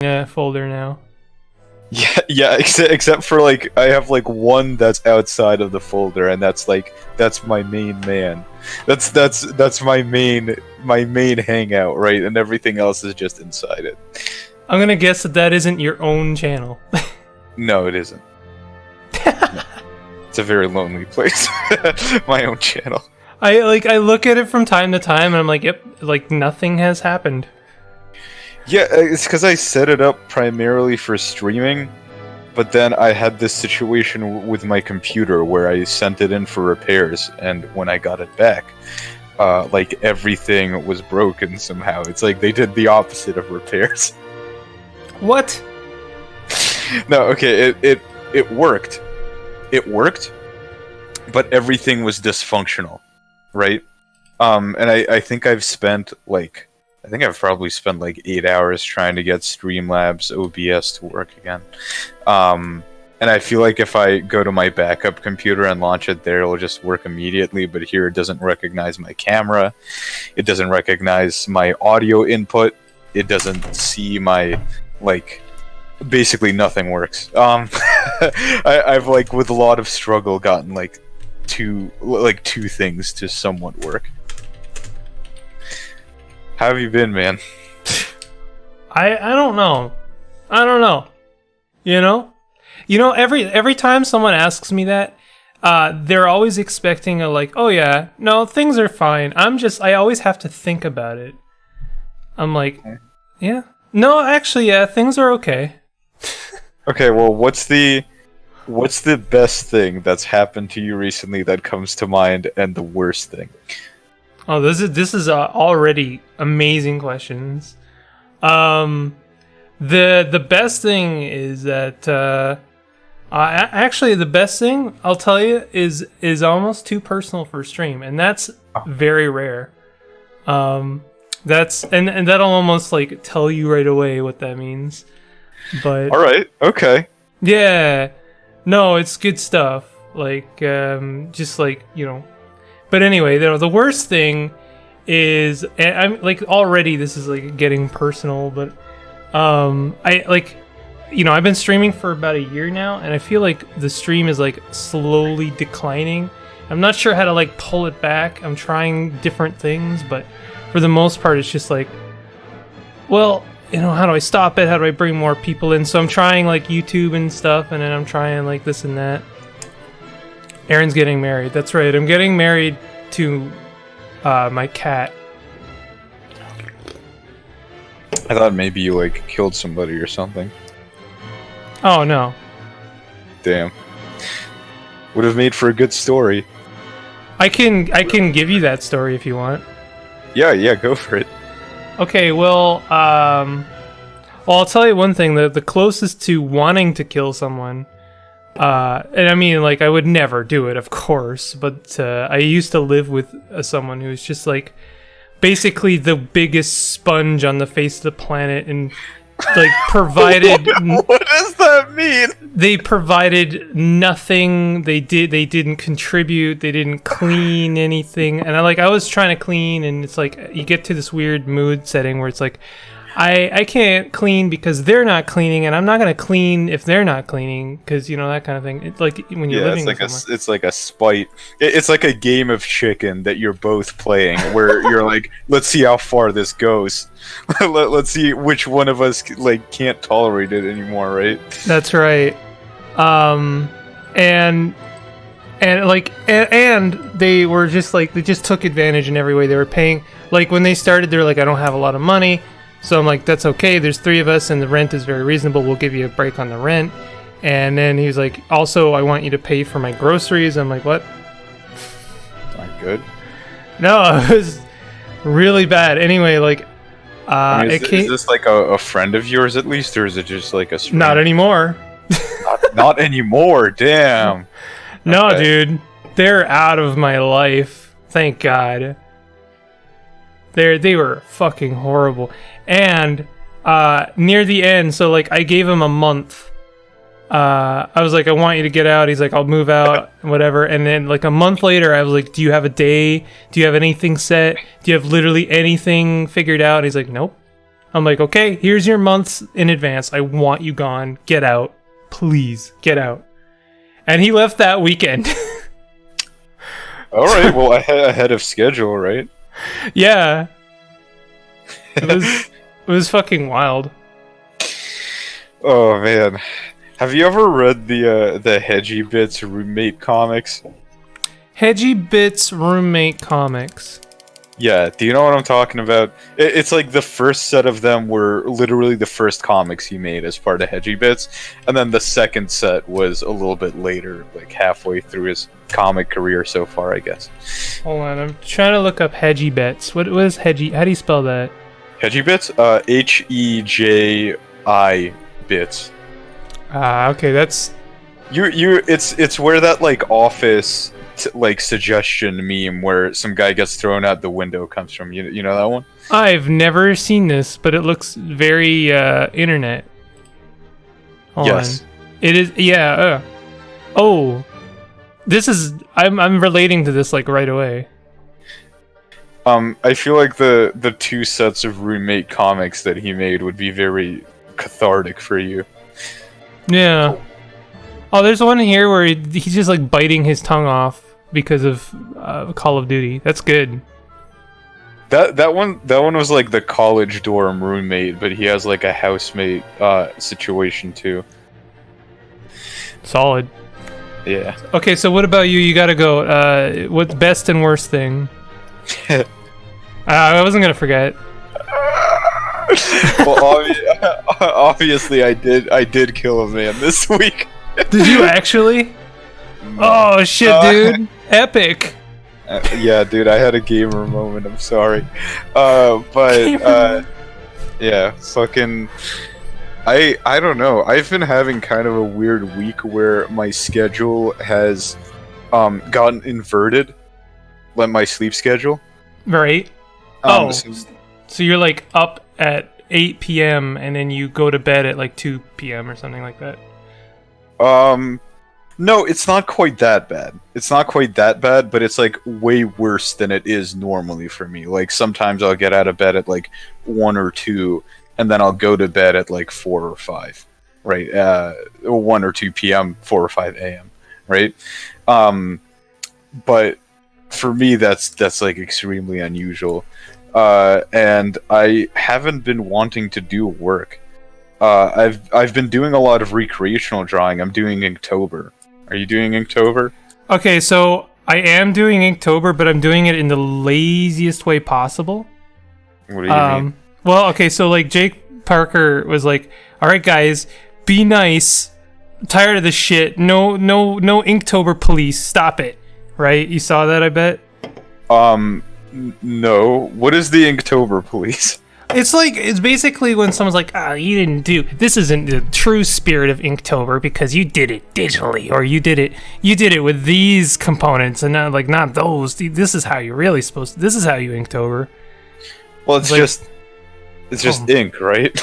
folder now. Yeah, except for like I have like one that's outside of the folder, and that's my main man. That's my main hangout, right? And everything else is just inside it. I'm gonna guess that isn't your own channel. No, it isn't. No. It's a very lonely place. My own channel. I look at it from time to time, and I'm like, yep, like nothing has happened. Yeah, it's because I set it up primarily for streaming, but then I had this situation with my computer where I sent it in for repairs, and when I got it back, like everything was broken somehow. It's like they did the opposite of repairs. What? No, okay, it worked. It worked, but everything was dysfunctional, right? And I think I've probably spent like 8 hours trying to get Streamlabs OBS to work again. And I feel like if I go to my backup computer and launch it there, it'll just work immediately, but here it doesn't recognize my camera. It doesn't recognize my audio input. It doesn't see my, like, basically nothing works. I've, like, with a lot of struggle gotten, like, two things to somewhat work. How have you been, man? I don't know. I don't know. You know, every time someone asks me that, they're always expecting a like, oh yeah, no, things are fine. I always have to think about it. I'm like, yeah, no, actually, yeah, things are okay. Okay, well, what's the best thing that's happened to you recently that comes to mind, and the worst thing? Oh, this is already amazing questions. The best thing is that actually the best thing I'll tell you is almost too personal for stream, and that's very rare. That's and that'll almost like tell you right away what that means. But all right, okay, yeah, no, it's good stuff. Like just like But anyway, the worst thing is, and I'm like already this is like getting personal, but I've been streaming for about a year now, and I feel like the stream is like slowly declining. I'm not sure how to like pull it back. I'm trying different things, but for the most part, it's just like, well, how do I stop it? How do I bring more people in? So I'm trying like YouTube and stuff, and then I'm trying like this and that. Aaron's getting married. That's right. I'm getting married to my cat. I thought maybe you like killed somebody or something. Oh no. Damn. Would have made for a good story. I can give you that story if you want. Yeah, go for it. Okay, well, I'll tell you one thing. The closest to wanting to kill someone, and I mean, like, I would never do it, of course, but I used to live with someone who was just, like, basically the biggest sponge on the face of the planet, and, like, provided... What does that mean? They provided nothing. They didn't contribute. They didn't clean anything. And I was trying to clean, and it's like, you get to this weird mood setting where it's like, I can't clean because they're not cleaning, and I'm not gonna clean if they're not cleaning, because that kind of thing. It's like when you're living with someone. It's like a spite. It's like a game of chicken that you're both playing, where you're like, let's see how far this goes. Let's see which one of us like can't tolerate it anymore, right? That's right. And they were just like, they just took advantage in every way. They were paying, like, when they started, they're like, I don't have a lot of money. So I'm like, that's okay. There's 3 of us, and the rent is very reasonable. We'll give you a break on the rent. And then he was like, also, I want you to pay for my groceries. I'm like, what? Not good. No, it was really bad. Anyway, like, is this like a friend of yours at least, or is it just like a stranger? Not anymore. not anymore. Damn. No, okay. Dude, they're out of my life. Thank God. They were fucking horrible. And near the end, so like I gave him a month. I was like, I want you to get out. He's like, I'll move out, whatever. And then like a month later, I was like, do you have a day? Do you have anything set? Do you have literally anything figured out? And he's like, nope. I'm like, okay, here's your months in advance. I want you gone. Get out. Please, get out. And he left that weekend. Alright, well, ahead of schedule, right? Yeah. It was fucking wild. Oh, man. Have you ever read the Hedgie Bits roommate comics? Hedgie Bits roommate comics. Yeah, do you know what I'm talking about? It's like the first set of them were literally the first comics he made as part of Hedgie Bits, and then the second set was a little bit later, like halfway through his comic career so far, I guess. Hold on, I'm trying to look up Hedgie Bits. What is Hedgie? How do you spell that? Hedgie Bits? Heji Bits. Okay, that's... It's where that, like, office... like suggestion meme where some guy gets thrown out the window comes from. You know that one? I've never seen this, but it looks very internet. Hold yes. on. It is, yeah. Oh, this is. I'm relating to this like right away. I feel like the two sets of roommate comics that he made would be very cathartic for you. Yeah. Oh, there's one here where he's just like biting his tongue off because of Call of Duty. That's good. That one was like the college dorm roommate, but he has like a housemate situation too. Solid. Yeah. Okay, so what about you? You gotta go. What's best and worst thing? I wasn't gonna forget. Well, obviously, I did kill a man this week. Did you actually? Oh shit, dude! Epic. Yeah, dude, I had a gamer moment. I'm sorry, yeah, fucking. I don't know. I've been having kind of a weird week where my schedule has gotten inverted, like my sleep schedule. Right. So you're like up at 8 p.m. and then you go to bed at like 2 p.m. or something like that. No, it's not quite that bad. It's not quite that bad, but it's like way worse than it is normally for me. Like sometimes I'll get out of bed at like 1 or 2, and then I'll go to bed at like 4 or 5, right? 1 or 2 p.m., 4 or 5 a.m., right? But for me, that's like extremely unusual, and I haven't been wanting to do work. I've been doing a lot of recreational drawing. I'm doing Inktober. Are you doing Inktober? Okay, so I am doing Inktober, but I'm doing it in the laziest way possible. What do you mean? Well, okay, so like Jake Parker was like, "All right, guys, be nice. I'm tired of this shit. No Inktober, police. Stop it." Right? You saw that, I bet. No. What is the Inktober police? It's basically when someone's like, you didn't do, this isn't the true spirit of Inktober because you did it digitally, or you did it with these components and not those. This is how you're really supposed to, this is how you Inktober. Well, it's just ink, right?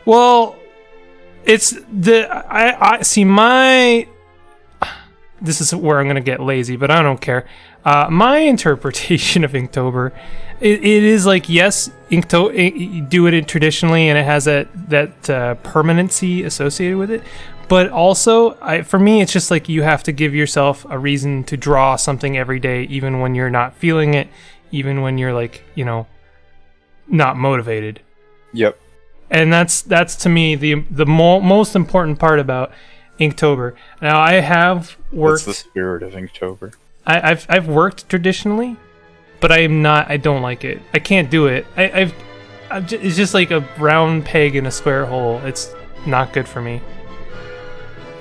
Well, it's I see this is where I'm gonna get lazy, but I don't care. My interpretation of Inktober, it is like, yes, you do it traditionally, and it has that permanency associated with it. But also, for me, it's just like you have to give yourself a reason to draw something every day, even when you're not feeling it, even when you're like, not motivated. Yep. And that's to me the most important part about Inktober. Now, I have worked. That's the spirit of Inktober. I've worked traditionally, but I don't like it. I can't do it. It's just like a round peg in a square hole. It's not good for me.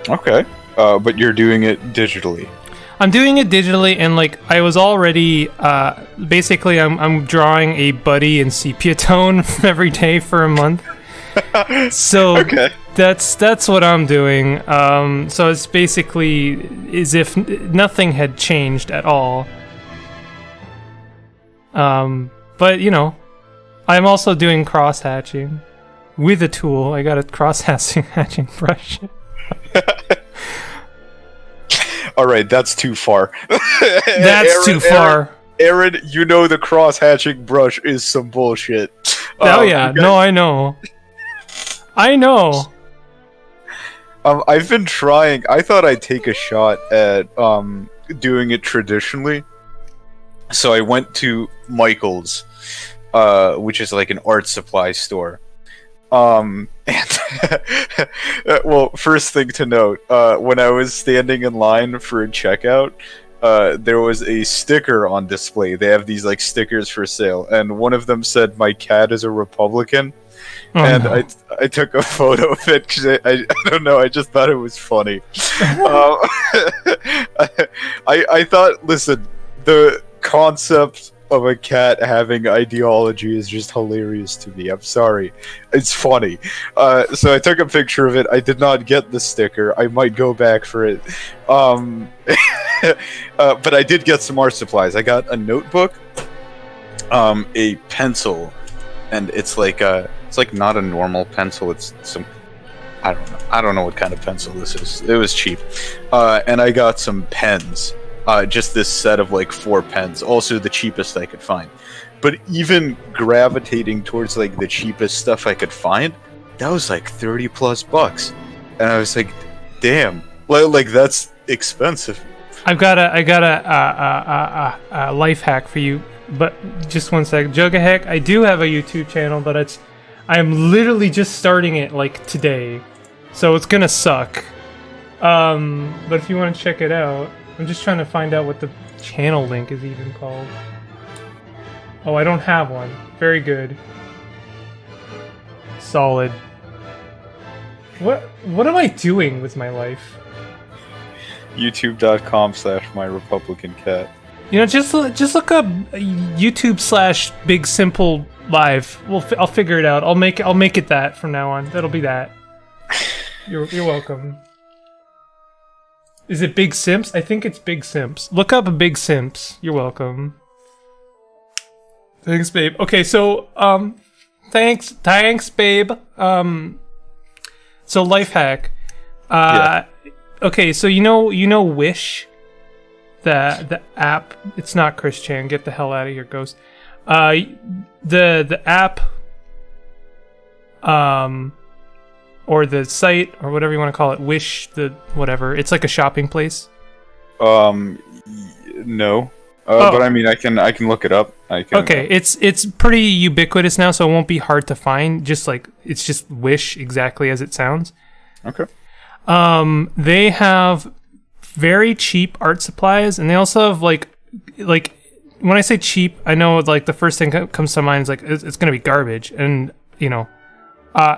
Okay. But you're doing it digitally. I'm doing it digitally, and like I was already basically I'm drawing a buddy in sepia tone every day for a month. So okay. That's what I'm doing. So it's basically as if nothing had changed at all. But I'm also doing cross hatching with a tool. I got a cross hatching brush. All right, that's too far. That's too far. Aaron, the cross hatching brush is some bullshit. Oh yeah, okay. no, I know. I know. I've been trying. I thought I'd take a shot at doing it traditionally. So I went to Michael's, which is like an art supply store. And well, first thing to note, when I was standing in line for a checkout, there was a sticker on display. They have these like stickers for sale, and one of them said, "My cat is a Republican." And no. I took a photo of it because I don't know, I just thought it was funny. I thought, listen, the concept of a cat having ideology is just hilarious to me. I'm sorry, it's funny. So I took a picture of it. I did not get the sticker. I might go back for it. But I did get some art supplies. I got a notebook, a pencil, and it's like not a normal pencil. It's some, I don't know what kind of pencil this is. It was cheap. And I got some pens. Just this set of like 4 pens. Also the cheapest I could find. But even gravitating towards like the cheapest stuff I could find, that was like $30+. And I was like, damn, like that's expensive. I've got a life hack for you, but just one sec. Jugaheck, I do have a YouTube channel, but I am literally just starting it like today, so it's gonna suck. But if you want to check it out, I'm just trying to find out what the channel link is even called. Oh, I don't have one. Very good. Solid. What am I doing with my life? YouTube.com/myrepublicancat. You know, just look up YouTube/BigSimpleLive. I'll figure it out. I'll make it that from now on. That'll be that. You're welcome. Is it Big Simps? I think it's Big Simps. Look up Big Simps. You're welcome. Thanks, babe. Okay, so thanks, babe. So life hack. Yeah. Okay, so you know Wish, the app. It's not Chris Chan. Get the hell out of here, Ghost. The app, or the site, or whatever you want to call it. Wish, the whatever. It's like a shopping place. No. But I mean, I can look it up. Okay, it's pretty ubiquitous now, so it won't be hard to find. It's just Wish, exactly as it sounds. Okay. They have very cheap art supplies, and they also have like when I say cheap, I know like the first thing that comes to mind is like it's gonna be garbage, and you know,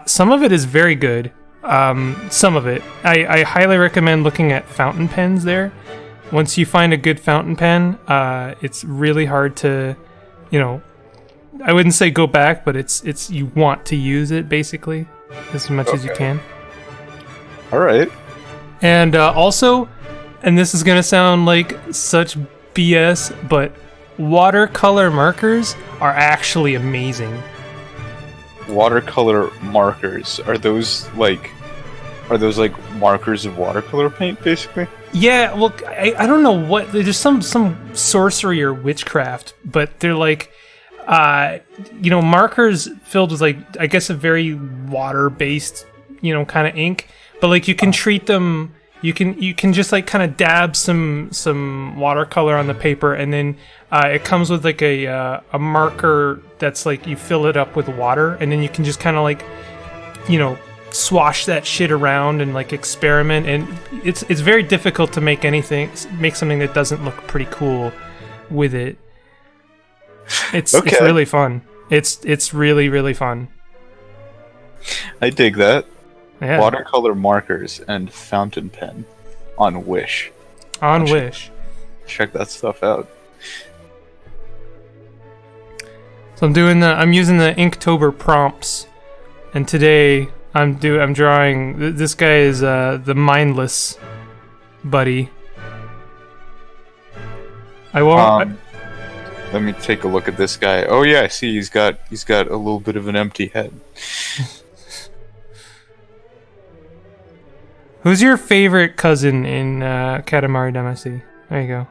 some of it is very good. Some of it, I highly recommend looking at fountain pens there. Once you find a good fountain pen, it's really hard to, you know, I wouldn't say go back, but it's you want to use it basically as much as you can. All right. And also, and this is gonna sound like such BS, but watercolor markers are actually amazing. Watercolor markers, are those like markers of watercolor paint, basically? Yeah, well, I don't know what, there's some sorcery or witchcraft, but they're like, you know, markers filled with like, I guess a very water-based, you know, kind of ink, but like you can treat them, you can just like kind of dab some watercolor on the paper, and then it comes with like a marker that's like you fill it up with water, and then you can just kind of like, you know, swash that shit around and like experiment, and it's very difficult to make something that doesn't look pretty cool with it. It's really fun. It's really, really fun. I dig that. Yeah. Watercolor markers and fountain pen on Wish. Wish. Check that stuff out. So I'm using the Inktober prompts, and today I'm drawing. This guy is the mindless buddy. I won't. Let me take a look at this guy. Oh yeah, I see he's got a little bit of an empty head. Who's your favorite cousin in Katamari Damacy? There you go.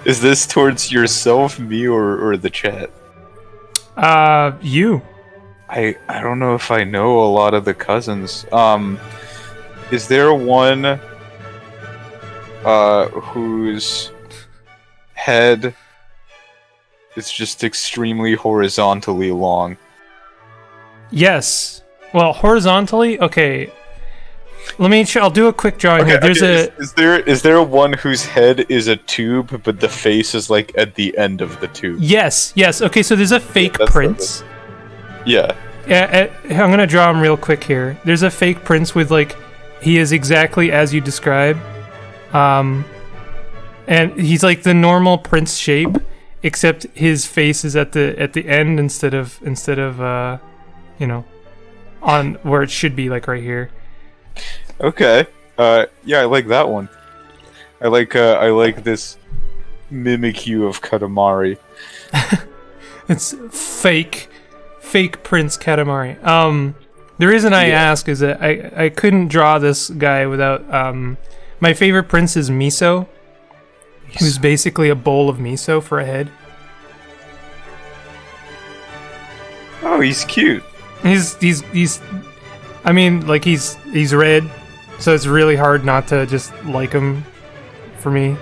Is this towards yourself, me, or the chat? You. I don't know if I know a lot of the cousins. Is there one whose head is just extremely horizontally long? Yes. Well, horizontally, okay. I'll do a quick drawing here. Is there one whose head is a tube, but the face is like at the end of the tube? Yes. Okay, so there's a fake prince. Yeah. I'm gonna draw him real quick here. There's a fake prince with like, he is exactly as you describe, and he's like the normal prince shape, except his face is at the end instead of on where it should be, like right here. Okay. Yeah, I like that one. I like this mimicry of Katamari. It's fake Prince Katamari. The reason I ask is that I couldn't draw this guy without my favorite prince is Miso, who's basically a bowl of miso for a head. Oh, he's cute. He's I mean, like he's red, so it's really hard not to just like him for me.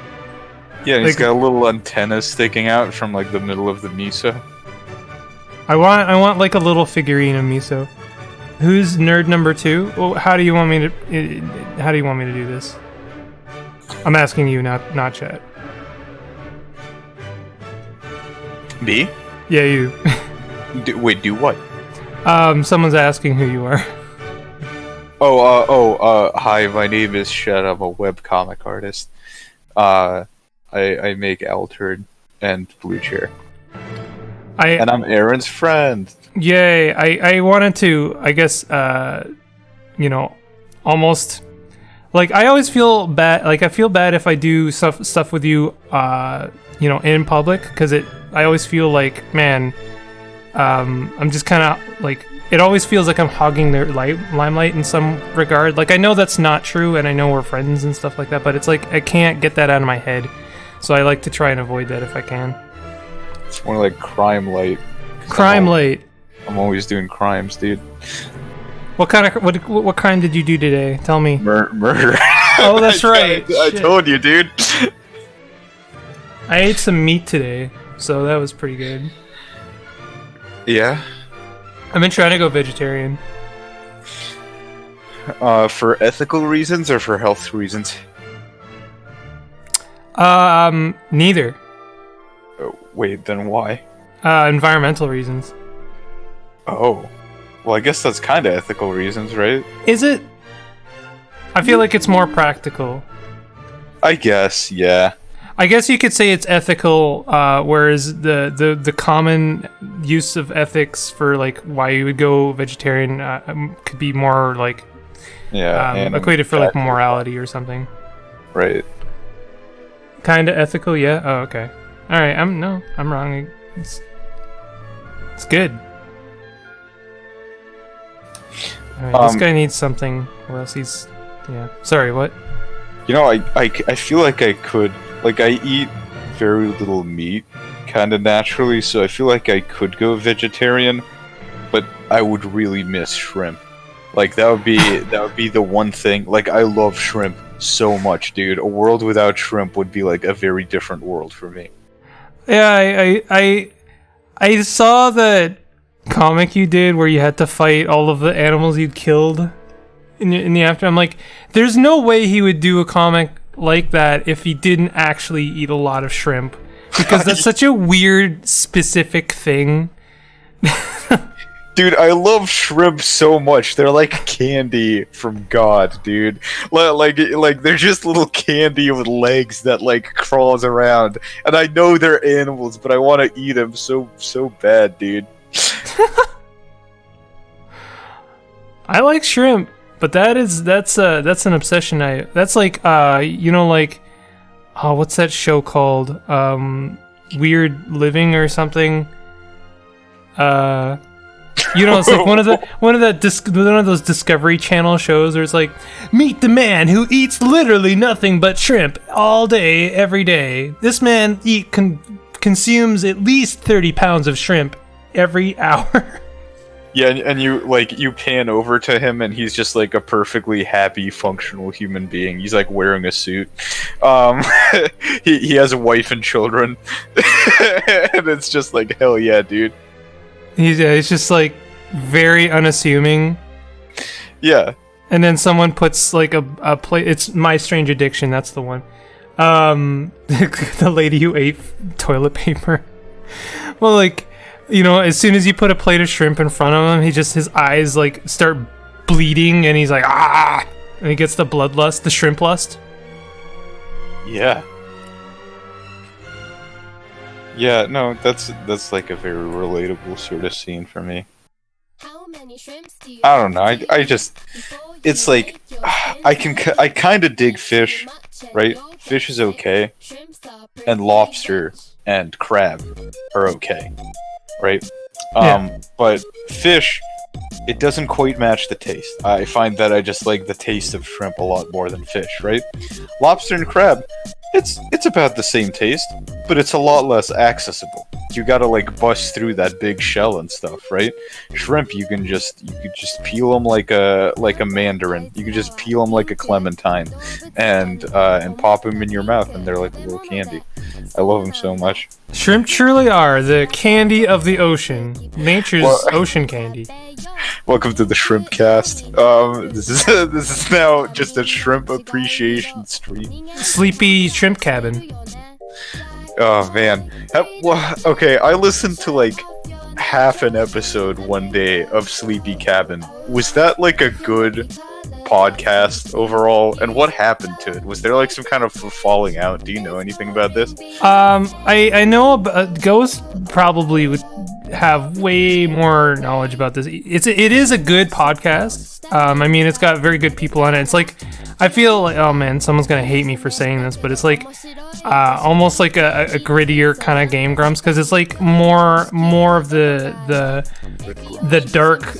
Yeah, and he's got a little antenna sticking out from like the middle of the miso. I want like a little figurine of Miso. Who's nerd number 2? Well, how do you want me to do this? I'm asking you, not chat. Me? Yeah, you. Wait, do what? Someone's asking who you are. Hi, my name is Shed. I'm a webcomic artist. I make Altered and Blue Chair. And I'm Aaron's friend. Yay! I wanted to, I guess, almost like I always feel bad. Like I feel bad if I do stuff with you, in public, because I always feel like, man, I'm just kind of like, it always feels like I'm hogging their limelight in some regard. Like I know that's not true, and I know we're friends and stuff like that, but it's like I can't get that out of my head, so I like to try and avoid that if I can. It's more like crime light. Crime light. I'm always doing crimes, dude. What kind did you do today? Tell me. Murder. Oh, that's right. I told you, dude. I ate some meat today, so that was pretty good. Yeah? I've been trying to go vegetarian. For ethical reasons or for health reasons? Neither. Wait, then why? Environmental reasons. Oh. Well, I guess that's kind of ethical reasons, right? Is it? I feel like it's more practical. I guess, yeah. I guess you could say it's ethical, whereas the common use of ethics for like why you would go vegetarian could be more like equated for like morality or something. Right. Kind of ethical, yeah. Oh, okay. All right. I'm wrong. It's good. All right, this guy needs something, or else he's Sorry, what? I feel like I could. Like, I eat very little meat, kind of naturally, so I feel like I could go vegetarian, but I would really miss shrimp. Like, that would be the one thing. Like, I love shrimp so much, dude. A world without shrimp would be like a very different world for me. Yeah, I saw that comic you did where you had to fight all of the animals you'd killed in the after. I'm like, there's no way he would do a comic like that if he didn't actually eat a lot of shrimp, because that's such a weird specific thing. Dude, I love shrimp so much. They're like candy from God, dude. Like they're just little candy with legs that like crawls around. And I know they're animals, but I want to eat them so bad, dude. I like shrimp, but that's an obsession. That's like what's that show called? Weird Living or something. You know, it's like one of those Discovery Channel shows where it's like, meet the man who eats literally nothing but shrimp all day, every day. This man consumes at least 30 pounds of shrimp every hour. Yeah, and you pan over to him, and he's just like a perfectly happy, functional human being. He's like wearing a suit. He has a wife and children, and it's just like, hell yeah, dude. He's just like very unassuming. Yeah. And then someone puts like a plate. It's My Strange Addiction. That's the one. The lady who ate toilet paper. Well, like, you know, as soon as you put a plate of shrimp in front of him, his eyes like start bleeding, and he's like, ah, and he gets the bloodlust, the shrimp lust. Yeah. Yeah, no, that's like a very relatable sort of scene for me. I don't know. I just, it's like, I kind of dig fish, right? Fish is okay, and lobster and crab are okay, right? But fish, it doesn't quite match the taste. I find that I just like the taste of shrimp a lot more than fish, right? Lobster and crab, it's about the same taste, but it's a lot less accessible. You gotta like bust through that big shell and stuff, right? Shrimp, you could just peel them like a mandarin. You can just peel them like a clementine, and pop them in your mouth, and they're like a little candy. I love them so much. Shrimp truly are the candy of the ocean, nature's ocean candy. Welcome to the Shrimp Cast. This is now just a shrimp appreciation stream. Sleepy Shrimp Cabin. Oh man. Okay, I listened to like half an episode one day of Sleepy Cabin. Was that like a good podcast overall? And what happened to it? Was there like some kind of falling out? Do you know anything about this? I know Ghost probably would have way more knowledge about this. It is a good podcast. I mean, it's got very good people on it. It's like, I feel like, oh man, someone's gonna hate me for saying this, but it's like almost like a grittier kind of Game Grumps, because it's like more of the dark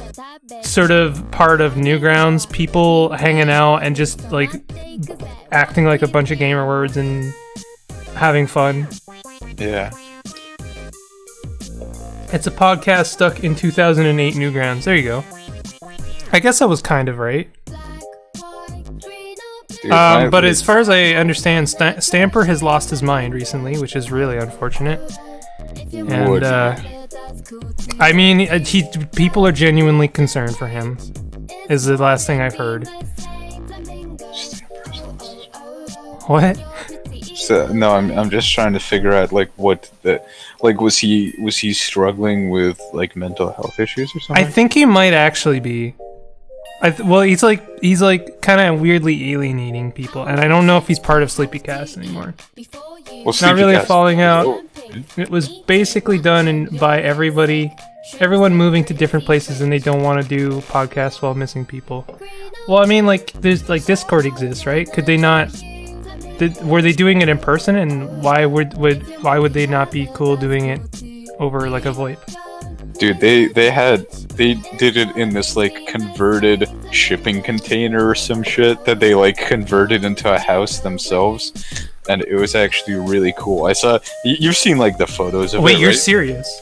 sort of part of Newgrounds, people hanging out and just like acting like a bunch of gamer words and having fun. Yeah. It's a podcast stuck in 2008 Newgrounds. There you go. I guess I was kind of right. Dude, but as far as I understand, Stamper has lost his mind recently, which is really unfortunate. And I mean, people are genuinely concerned for him. Is the last thing I've heard. What? So, no, I'm just trying to figure out like what the was he struggling with like mental health issues or something? I think he might actually be. Well, he's like kind of weirdly alienating people, and I don't know if he's part of Sleepycast anymore. Well, it's not really a falling out. It was basically done by everyone moving to different places, and they don't want to do podcasts while missing people. Well, I mean, like there's like Discord exists, right? Could they not? Were they doing it in person, and why would they not be cool doing it over like a VoIP? Dude, they did it in this like converted shipping container or some shit that they like converted into a house themselves, and it was actually really cool. I saw you've seen like the photos of it. Wait, you're right? serious?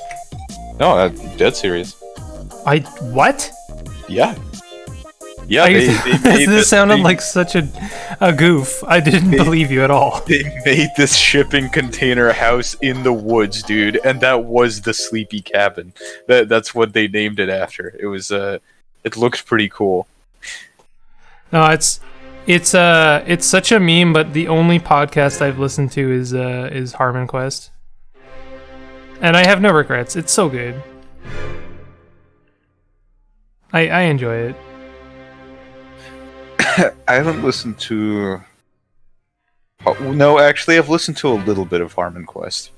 No, I'm dead serious. What? Yeah. Yeah, this sounded like such a goof. I didn't believe you at all. They made this shipping container house in the woods, dude, and that was the Sleepy Cabin. That's what they named it after. It was it looked pretty cool. No, it's such a meme, but the only podcast I've listened to is Harmon Quest, and I have no regrets. It's so good. I enjoy it. I haven't listened to... No, actually, I've listened to a little bit of Harmon Quest.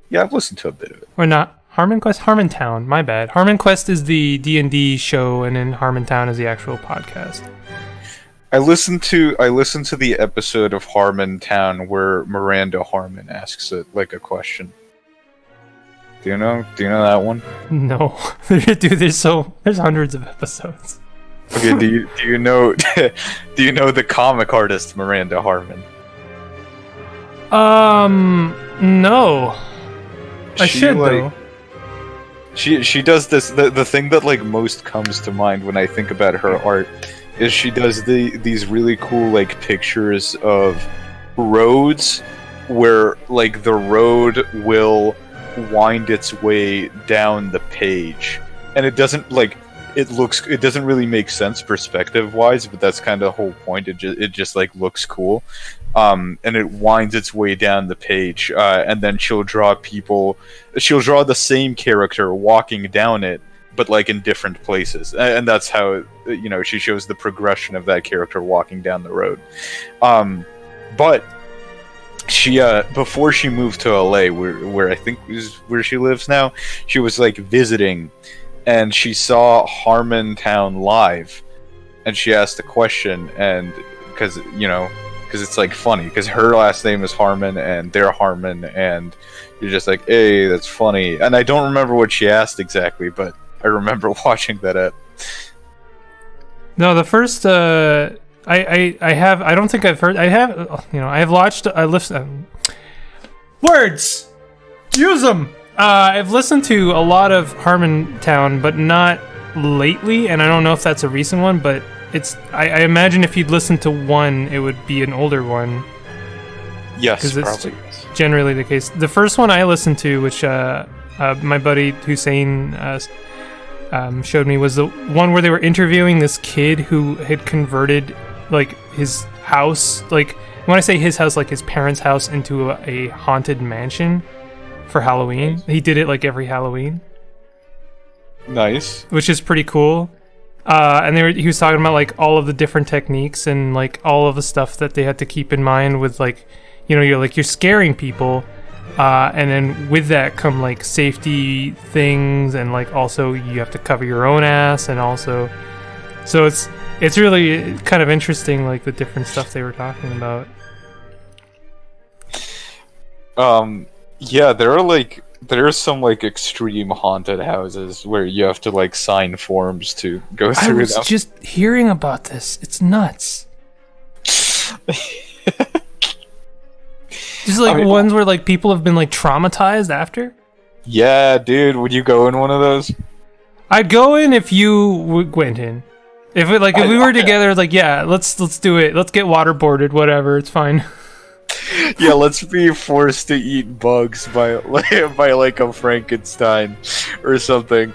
Yeah, I've listened to a bit of it. Or not. Harmon Quest? Harmontown. My bad. Harmon Quest is the D&D show, and then Harmontown is the actual podcast. I listened to the episode of Harmontown where Miranda Harmon asks it like a question. Do you know that one? No, dude. There's hundreds of episodes. Okay. Do you know do you know the comic artist Miranda Harmon? No. I should though. She does this. The thing that like most comes to mind when I think about her art is she does these really cool like pictures of roads where like the road will wind its way down the page, and it doesn't like it doesn't really make sense perspective wise, but that's kind of the whole point. It just like looks cool. And it winds its way down the page, and then she'll draw the same character walking down it, but like in different places, and that's how she shows the progression of that character walking down the road. But she before she moved to LA, where I think is where she lives now, she was like visiting, and she saw Harmontown live, and she asked a question, and because it's like funny because her last name is Harmon and they're Harmon, and you're just like, hey, that's funny. And I don't remember what she asked exactly, but I remember watching that at. No, the first I don't think I've heard. I have watched. I listened. Words, use them. I've listened to a lot of Harmontown, but not lately, and I don't know if that's a recent one, but I imagine if you'd listen to one, it would be an older one. Yes, because probably. it's generally the case. The first one I listened to, which my buddy Hussein showed me, was the one where they were interviewing this kid who had converted like his house, like when I say his house, like his parents' house, into a haunted mansion for Halloween. Nice. He did it like every Halloween. Nice. Which is pretty cool. And he was talking about like all of the different techniques and like all of the stuff that they had to keep in mind with like, you're scaring people, and then with that come like safety things, and like also you have to cover your own ass, and also, so it's really kind of interesting, like the different stuff they were talking about. Yeah, there's some like extreme haunted houses where you have to like sign forms to go through them. I was just hearing about this. It's nuts. Just like ones where like people have been like traumatized after. Yeah, dude, would you go in one of those? I'd go in if you went in. If we were together, like, yeah, let's do it. Let's get waterboarded. Whatever, it's fine. Yeah, let's be forced to eat bugs by like a Frankenstein or something.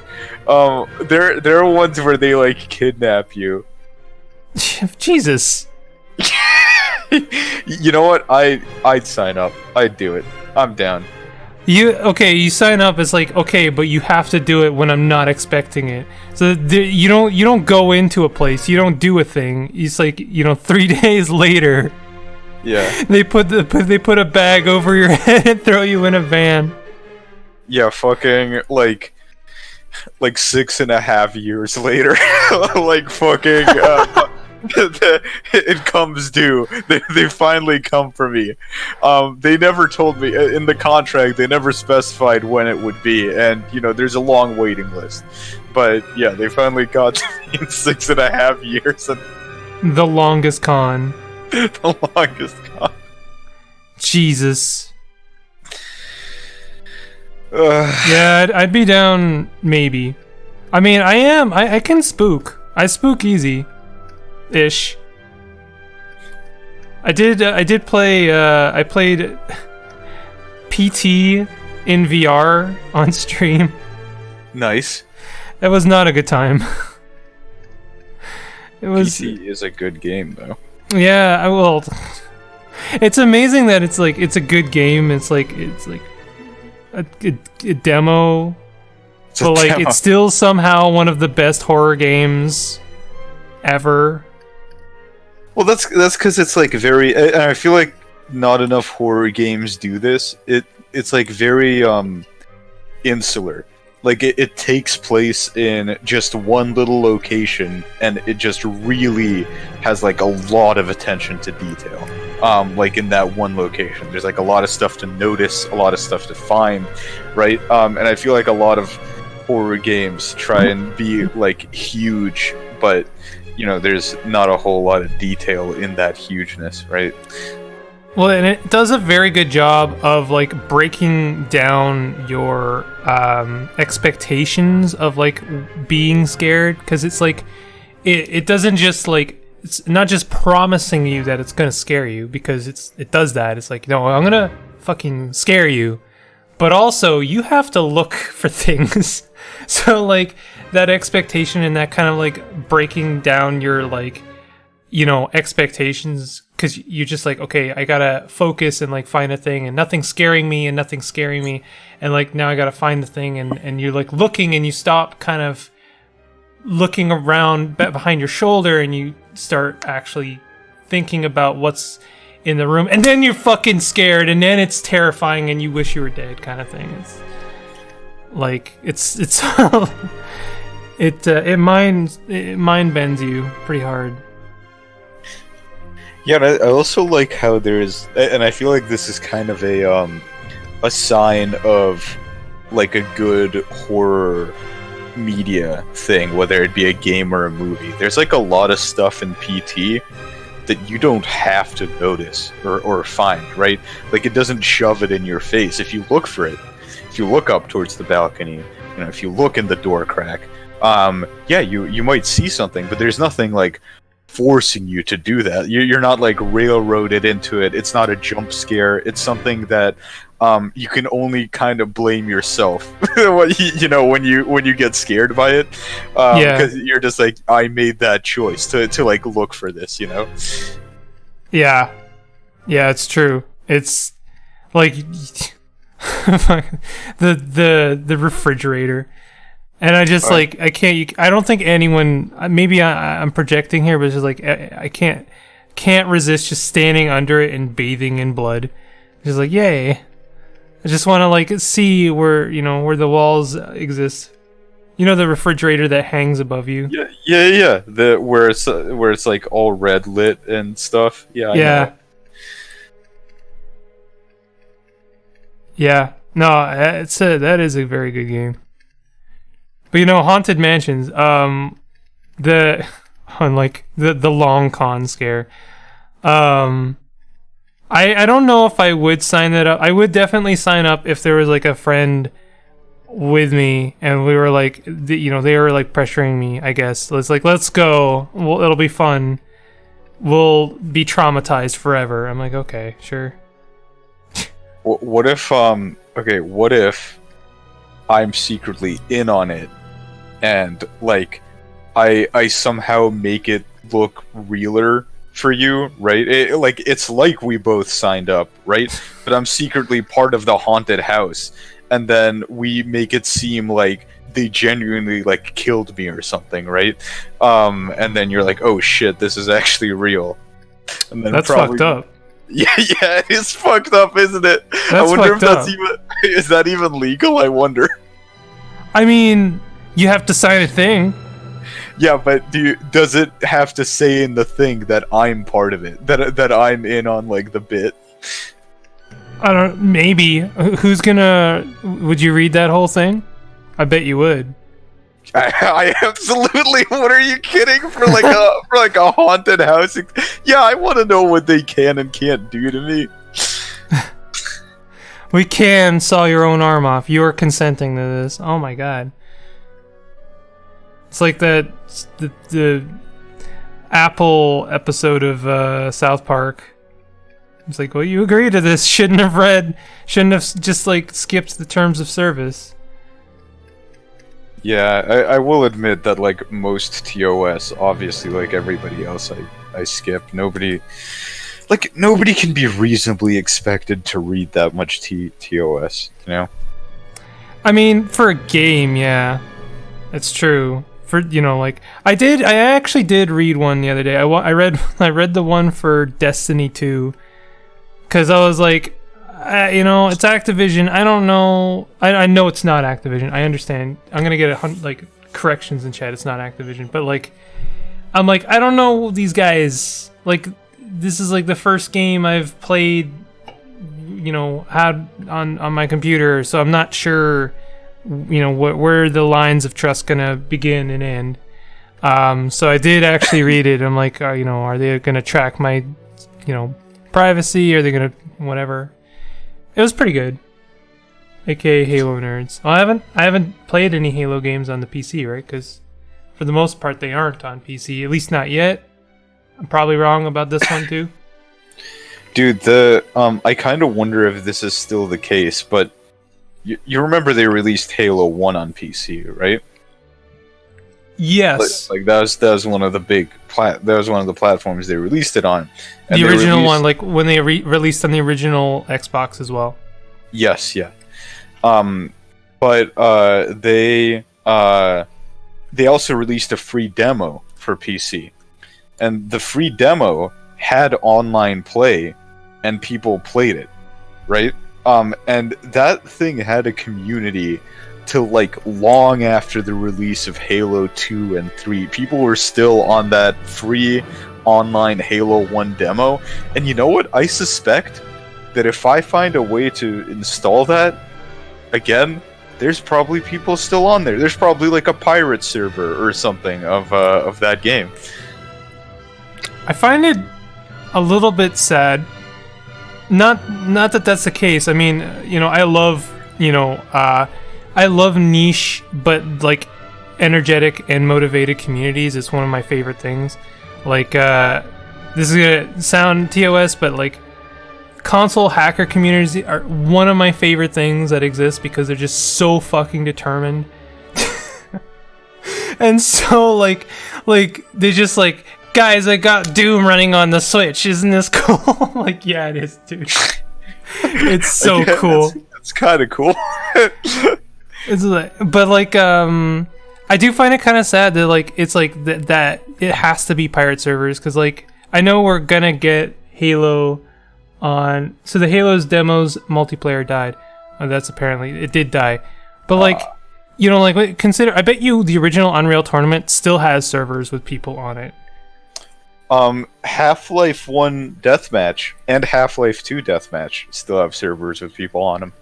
There are ones where they like kidnap you. Jesus. You know what? I'd sign up. I'd do it. I'm down. You sign up. It's like, okay, but you have to do it when I'm not expecting it. So you don't go into a place. You don't do a thing. It's like 3 days later. Yeah. They put a bag over your head and throw you in a van. Yeah, fucking like 6.5 years later, like fucking. It comes due. They finally come for me. They never told me in the contract. They never specified when it would be, and there's a long waiting list. But yeah, they finally got to me in 6.5 years. And the longest con. The longest con. Jesus. Yeah, I'd be down maybe. I mean, I can spook. I spook easy. Ish. I did play. I played PT in VR on stream. Nice. That was not a good time. It was. PT is a good game, though. Yeah, I will. It's amazing that it's a good game. It's like a demo, but like it's still somehow one of the best horror games ever. Well, that's because it's like very. And I feel like not enough horror games do this. It's like very insular. Like it takes place in just one little location, and it just really has like a lot of attention to detail. Like in that one location, there's like a lot of stuff to notice, a lot of stuff to find, right? And I feel like a lot of horror games try and be like huge, but there's not a whole lot of detail in that hugeness, right? Well, and it does a very good job of like breaking down your expectations of like being scared, because it's like it doesn't just like, it's not just promising you that it's gonna scare you, because it does that. It's like, no, I'm gonna fucking scare you, but also you have to look for things. So like that expectation and that kind of like breaking down your like expectations, because you're just like, okay, I gotta focus and like find a thing, and nothing's scaring me, and like now I gotta find the thing, and you're like looking, and you stop kind of looking around behind your shoulder, and you start actually thinking about what's in the room, and then you're fucking scared, and then it's terrifying, and you wish you were dead, kind of thing. It's like it's it mind bends you pretty hard. Yeah, and I also like how there's, and I feel like this is kind of a sign of like a good horror media thing, whether it be a game or a movie. There's like a lot of stuff in PT that you don't have to notice or find, right? Like it doesn't shove it in your face. If you look for it, if you look up towards the balcony, if you look in the door crack, you might see something, but there's nothing like forcing you to do that. You're not like railroaded into it. It's not a jump scare. It's something that you can only kind of blame yourself when you get scared by it, because you're just like, I made that choice to like look for this, Yeah, it's true. It's like the refrigerator. And I just like, I don't think anyone, maybe I'm projecting here, but it's just like, I can't resist just standing under it and bathing in blood. Just like, yay. I just want to like see where the walls exist. The refrigerator that hangs above you. Yeah. Where it's like all red lit and stuff. Yeah. Yeah. No, that is a very good game. But Haunted Mansions, the long con scare. I don't know if I would sign that up. I would definitely sign up if there was like a friend with me and we were like, they were like pressuring me, I guess. It's like, let's go. It'll be fun. We'll be traumatized forever. I'm like, okay, sure. What if I'm secretly in on it, and like I somehow make it look realer for you, right? It's like we both signed up, right? But I'm secretly part of the haunted house, and then we make it seem like they genuinely like killed me or something, right? And then you're like, oh shit, this is actually real. And then that's fucked up. Yeah, it is fucked up, isn't it? I wonder if that's is that even legal? I wonder. I mean, you have to sign a thing. Yeah, but does it have to say in the thing that I'm part of it? That I'm in on like the bit? I don't. Maybe. Who's gonna? Would you read that whole thing? I bet you would. I absolutely. What are you kidding? For like a haunted house? Yeah, I want to know what they can and can't do to me. We can saw your own arm off. You are consenting to this. Oh my god. It's like the Apple episode of South Park. It's like, well, you agree to this. Shouldn't have just like skipped the terms of service. Yeah, I will admit that like most TOS, obviously like everybody else, I skip. Nobody can be reasonably expected to read that much TOS, I mean, for a game, yeah, it's true. For like I actually did read one the other day. I read the one for Destiny 2, because I was like, You know, it's Activision. I don't know. I know it's not Activision. I understand. I'm gonna get corrections in chat. It's not Activision, but like, I'm like, I don't know these guys. Like, this is like the first game I've played, you know, had on my computer, so I'm not sure, you know, where the lines of trust gonna begin and end. So I did actually read it. I'm like, you know, are they gonna track my, you know, privacy? Are they gonna whatever? It was pretty good. AKA Halo nerds. Well, I haven't played any Halo games on the PC, right? Because for the most part they aren't on PC. At least not yet. I'm probably wrong about this one too. Dude, I kind of wonder if this is still the case, but you remember they released Halo 1 on PC, right? Yes. Like that was one of the that was one of the platforms they released it on. And the original one, like when they released on the original Xbox as well. Yes, yeah. But they also released a free demo for PC, and the free demo had online play, and people played it, right? And that thing had a community to like long after the release of Halo 2 and 3. People were still on that free online Halo 1 demo. And you know what? I suspect that if I find a way to install that again, there's probably people still on there. There's probably like a pirate server or something of that game. I find it a little bit sad. Not that that's the case. I mean, you know, I love, you know, I love niche but like energetic and motivated communities. It's one of my favorite things. Like, this is gonna sound TOS, but like, console hacker communities are one of my favorite things that exist because they're just so fucking determined. And so like they just like, guys, I got Doom running on the Switch. Isn't this cool? Like, yeah, it is, dude. It's so cool. It's kind of cool. It's like, but like, I do find it kind of sad that like it's like that it has to be pirate servers, because like I know we're gonna get Halo on. So the Halo's demos multiplayer died. That's apparently it did die, but like you know, like consider. I bet you the original Unreal Tournament still has servers with people on it. Half-Life 1 Deathmatch and Half-Life 2 Deathmatch still have servers with people on them.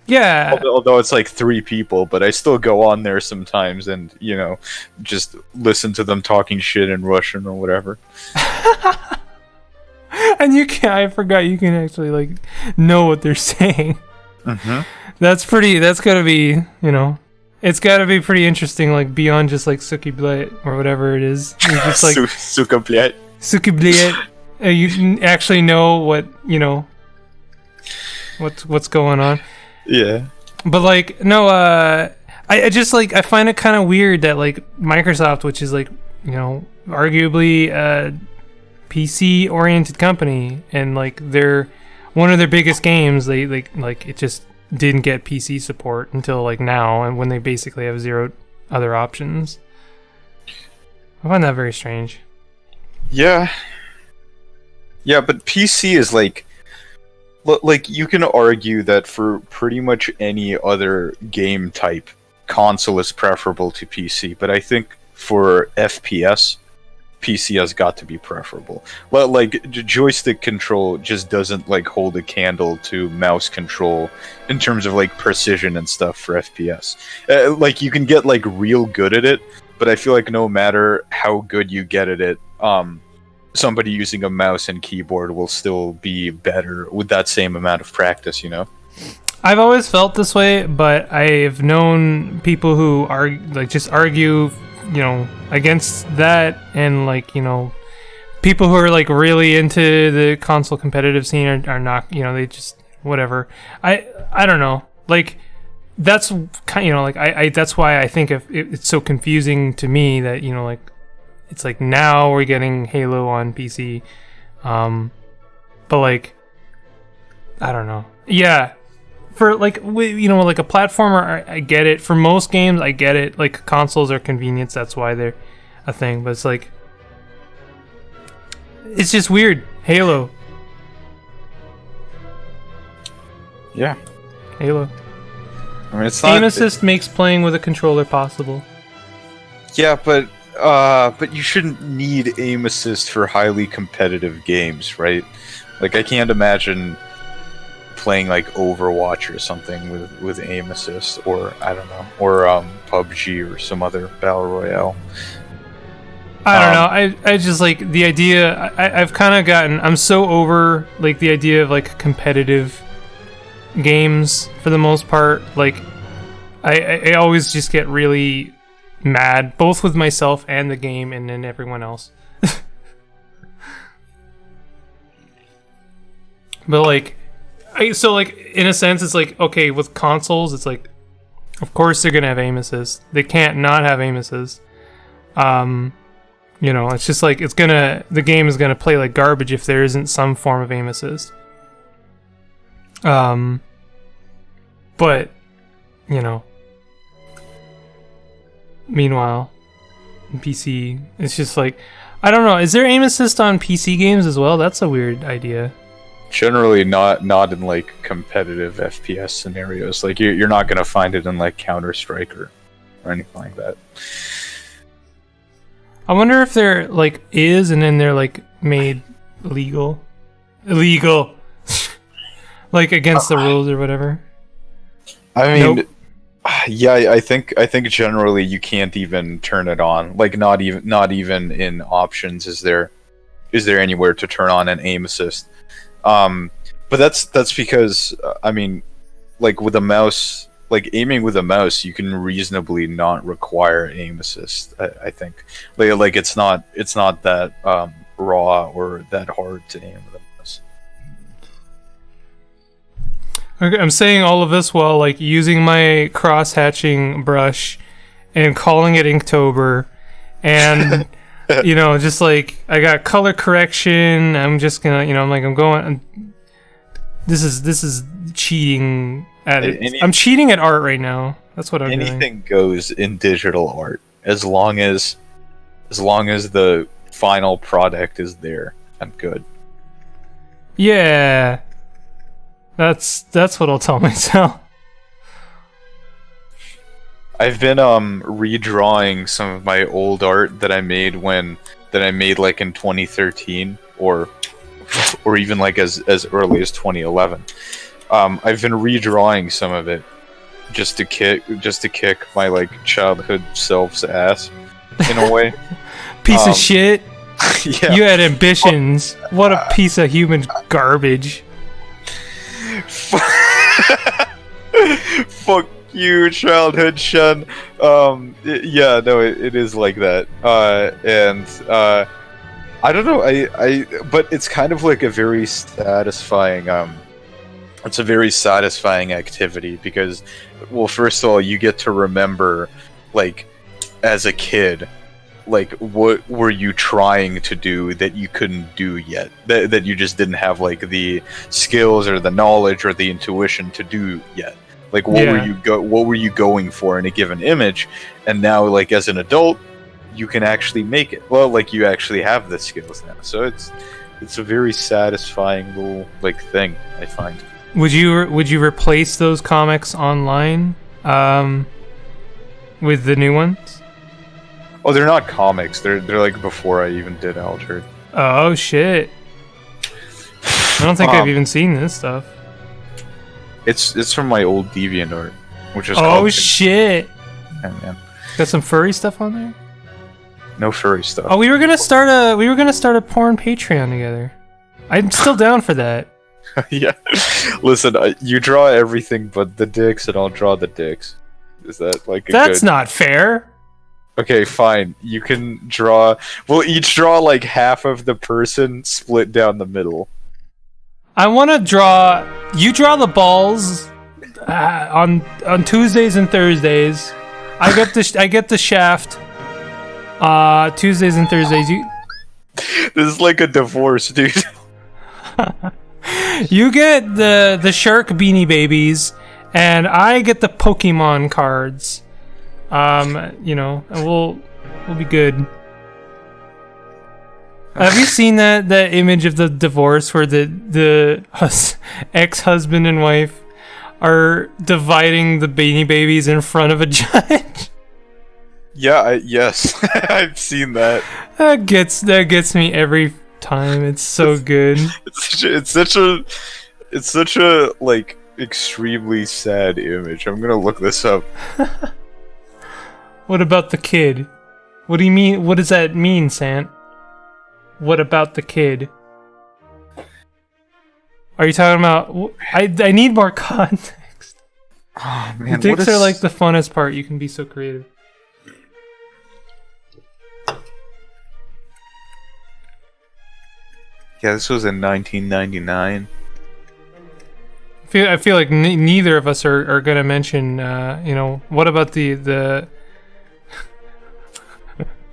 Yeah. Although it's like 3 people, but I still go on there sometimes and, you know, just listen to them talking shit in Russian or whatever. And you can, I forgot you can actually like know what they're saying. Mm-hmm. That's gotta be, you know, it's gotta be pretty interesting, like beyond just like Suki Blet or whatever it is. You're just like Suka Blet. Suki Blet. You can actually know what, you know, what's going on. Yeah. But like, no, I just like, I find it kind of weird that like Microsoft, which is like, you know, arguably a PC oriented company, and like they're one of their biggest games, they like it just didn't get PC support until like now, and when they basically have zero other options. I find that very strange. Yeah, but PC is like you can argue that for pretty much any other game type, console is preferable to PC, but I think for FPS, PC has got to be preferable. Well, like joystick control just doesn't like hold a candle to mouse control in terms of like precision and stuff for FPS. Like you can get like real good at it, but I feel like no matter how good you get at it, somebody using a mouse and keyboard will still be better with that same amount of practice, you know? I've always felt this way, but I've known people who are like just argue, you know, against that, and like, you know, people who are like really into the console competitive scene are not, you know, they just whatever. I don't know. Like that's kind, you know, like I that's why I think if it's so confusing to me that, you know, like it's like now we're getting Halo on PC, but like I don't know. Yeah, for like you know, like a platformer, I get it. For most games, I get it. Like consoles are convenience, that's why they're a thing. But it's like it's just weird. Halo. Yeah. Halo. I mean, it's not. Aim assist makes playing with a controller possible. Yeah, but you shouldn't need aim assist for highly competitive games, right? Like, I can't imagine playing like Overwatch or something with aim assist, or I don't know, or PUBG or some other battle royale. I don't know. I just like the idea. I've kind of gotten. I'm so over like the idea of like competitive games for the most part. Like, I always just get really mad, both with myself and the game, and then everyone else. But like, so like in a sense, it's like okay with consoles, it's like, of course they're gonna have aim assist. They can't not have aim assist. You know, it's just like the game is gonna play like garbage if there isn't some form of aim assist. But you know, meanwhile, in PC, it's just like, I don't know. Is there aim assist on PC games as well? That's a weird idea. Generally, not in like competitive FPS scenarios. Like you're not gonna find it in like Counter-Strike or anything like that. I wonder if there like is, and then they're like made illegal, like against the rules or whatever. I mean, Nope. yeah, I think generally you can't even turn it on. Like not even in options is there anywhere to turn on an aim assist. But that's because I mean, like with a mouse, like aiming with a mouse, you can reasonably not require aim assist. I think like it's not that raw or that hard to aim with a mouse. Okay, I'm saying all of this while like using my cross-hatching brush and calling it Inktober, and you know, just like I got color correction. I'm just gonna, you know, I'm going. This is cheating at it. I'm cheating at art right now. That's what I'm doing. Anything goes in digital art as long as the final product is there. I'm good. Yeah, that's what I'll tell myself. I've been redrawing some of my old art that I made like in 2013 or even like as early as 2011. I've been redrawing some of it just to kick my like childhood self's ass in a way. Piece of shit. Yeah. You had ambitions. What a piece of human garbage. Fuck you, childhood Shun. Yeah, no, it is like that. And I don't know. But it's kind of like a very satisfying. It's a very satisfying activity because, well, first of all, you get to remember, like, as a kid, like, what were you trying to do that you couldn't do yet? That you just didn't have, like, the skills or the knowledge or the intuition to do yet. Like, what were you going for in a given image? And now, like, as an adult, you can actually make it. Well, like, you actually have the skills now. So it's a very satisfying little, like, thing, I find. Would you replace those comics online with the new ones? Oh, they're not comics. They're like before I even did Altered. Oh shit! I don't think I've even seen this stuff. It's from my old DeviantArt, which is oh shit! Yeah, man. Got some furry stuff on there. No furry stuff. Oh, we were gonna start a porn Patreon together. I'm still down for that. Yeah. Listen, you draw everything but the dicks, and I'll draw the dicks. Is that like a That's not fair. Okay, fine. You can draw. We'll each draw like half of the person split down the middle. I want to draw. You draw the balls on Tuesdays and Thursdays. I get the shaft. Tuesdays and Thursdays. This is like a divorce, dude. You get the shark beanie babies, and I get the Pokemon cards. You know, and we'll be good. Have you seen that image of the divorce where the ex-husband and wife are dividing the Beanie Babies in front of a judge. Yeah, yes, I've seen that. That gets me every time. It's so good. It's such a like extremely sad image. I'm gonna look this up. What about the kid? What do you mean? What does that mean, Sant? What about the kid? Are you talking about? I need more context. Oh man, the dicks are like the funnest part. You can be so creative. Yeah, this was in 1999. I feel like neither of us are gonna mention. What about the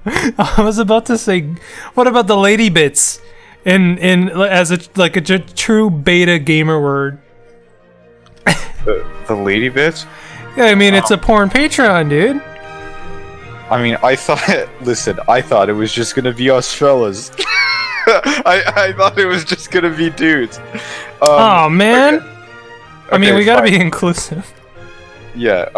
I was about to say, what about the lady bits? In as a true beta gamer word. The lady bits? Yeah, I mean it's a porn Patreon, dude. I mean, I thought it was just gonna be us fellas. I thought it was just gonna be dudes. Oh man! Okay. I mean, we gotta fine. be inclusive. Yeah.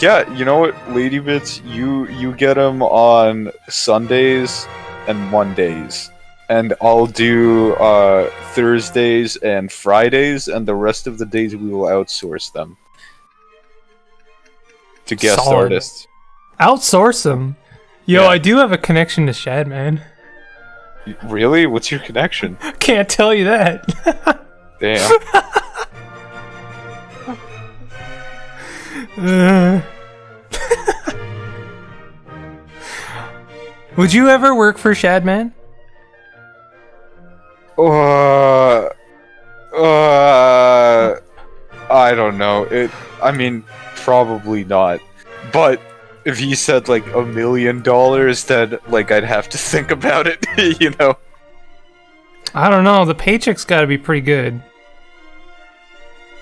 Yeah. You know what, lady bits? You get them on Sundays and Mondays, and I'll do Thursdays and Fridays, and the rest of the days we will outsource them to guest Solid. artists. Outsource them. Yo, Yeah. I do have a connection to Shad, man. Really? What's your connection? Can't tell you that. Damn. Would you ever work for Shad, man? I don't know. I mean, probably not. But if he said like $1 million, then like I'd have to think about it. You know. I don't know. The paycheck's got to be pretty good.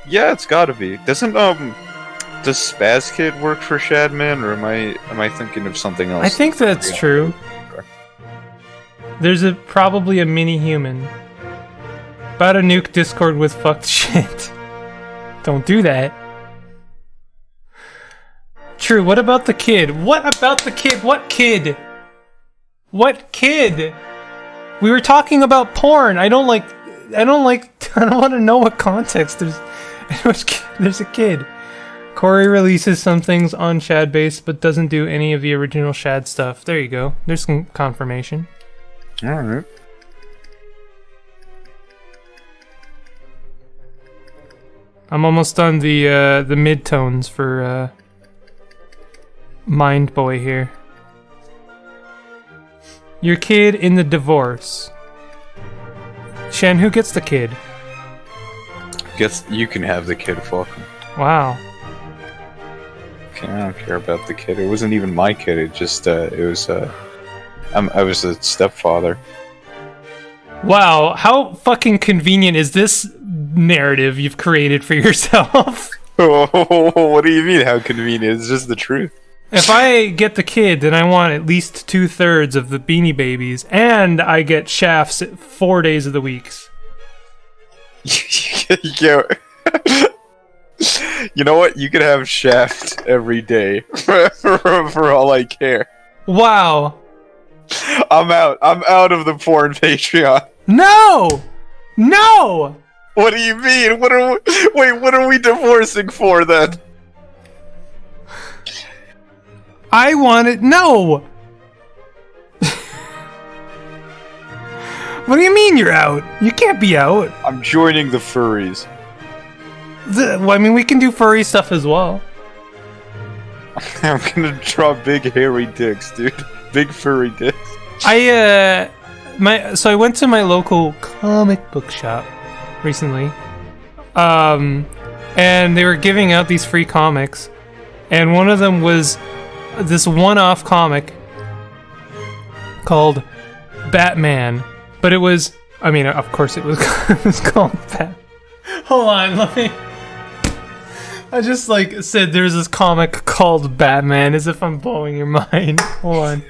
Yeah, it's got to be. Does Spaz Kid work for Shadman, or am I thinking of something else? I think that's true. There's probably a mini human. About to nuke Discord with fucked shit. Don't do that. True, what about the kid? What about the kid? What kid? What kid? We were talking about porn. I don't want to know what context there's a kid. Corey releases some things on Shadbase, but doesn't do any of the original Shad stuff. There you go. There's some confirmation. Alright. I'm almost done the midtones for Mind Boy here. Your kid in the divorce. Shen, who gets the kid? You can have the kid, fuck him. Wow. Okay, I don't care about the kid. It wasn't even my kid. It just I was a stepfather. Wow, how fucking convenient is this narrative you've created for yourself? What do you mean? How convenient? It's just the truth. If I get the kid, then I want at least 2/3 of the Beanie Babies, and I get shafts 4 days of the weeks. Yo. You know what? You can have Shaft every day for all I care. Wow. I'm out. I'm out of the porn Patreon. No! No! What do you mean? What are we divorcing for then? I want it. No! What do you mean you're out? You can't be out. I'm joining the furries. Well, I mean, we can do furry stuff as well. I'm gonna draw big hairy dicks, dude. Big furry dicks. I went to my local comic book shop recently. And they were giving out these free comics. And one of them was this one-off comic called Batman. But it was, I mean, of course it was, it was called Bat. Hold on, let me. I just said there's this comic called Batman as if I'm blowing your mind. Hold on.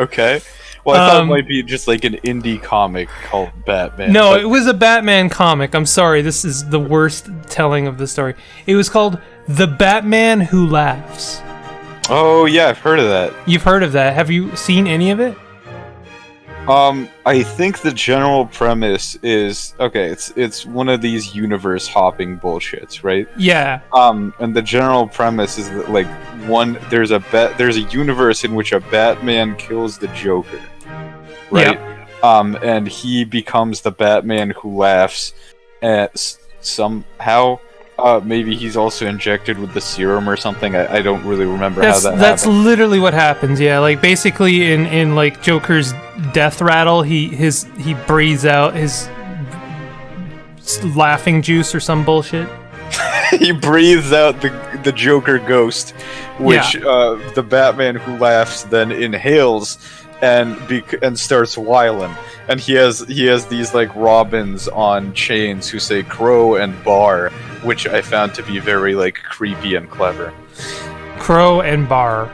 Okay. Well, I thought it might be just like an indie comic called Batman. No, it was a Batman comic. I'm sorry, this is the worst telling of the story. It was called The Batman Who Laughs. Oh yeah, I've heard of that. You've heard of that? Have you seen any of it? I think the general premise is okay. It's one of these universe hopping bullshits, right? Yeah. And the general premise is that like there's a universe in which a Batman kills the Joker, right? Yep. And he becomes the Batman who laughs, at somehow. Maybe he's also injected with the serum or something. I don't really remember how that happened. That's literally what happens. Yeah, like basically in like Joker's death rattle, he breathes out his laughing juice or some bullshit. He breathes out the Joker ghost, which the Batman who laughs then inhales and starts whiling. And he has these like robins on chains who say crow and bar, which I found to be very like creepy and clever. Crow and bar.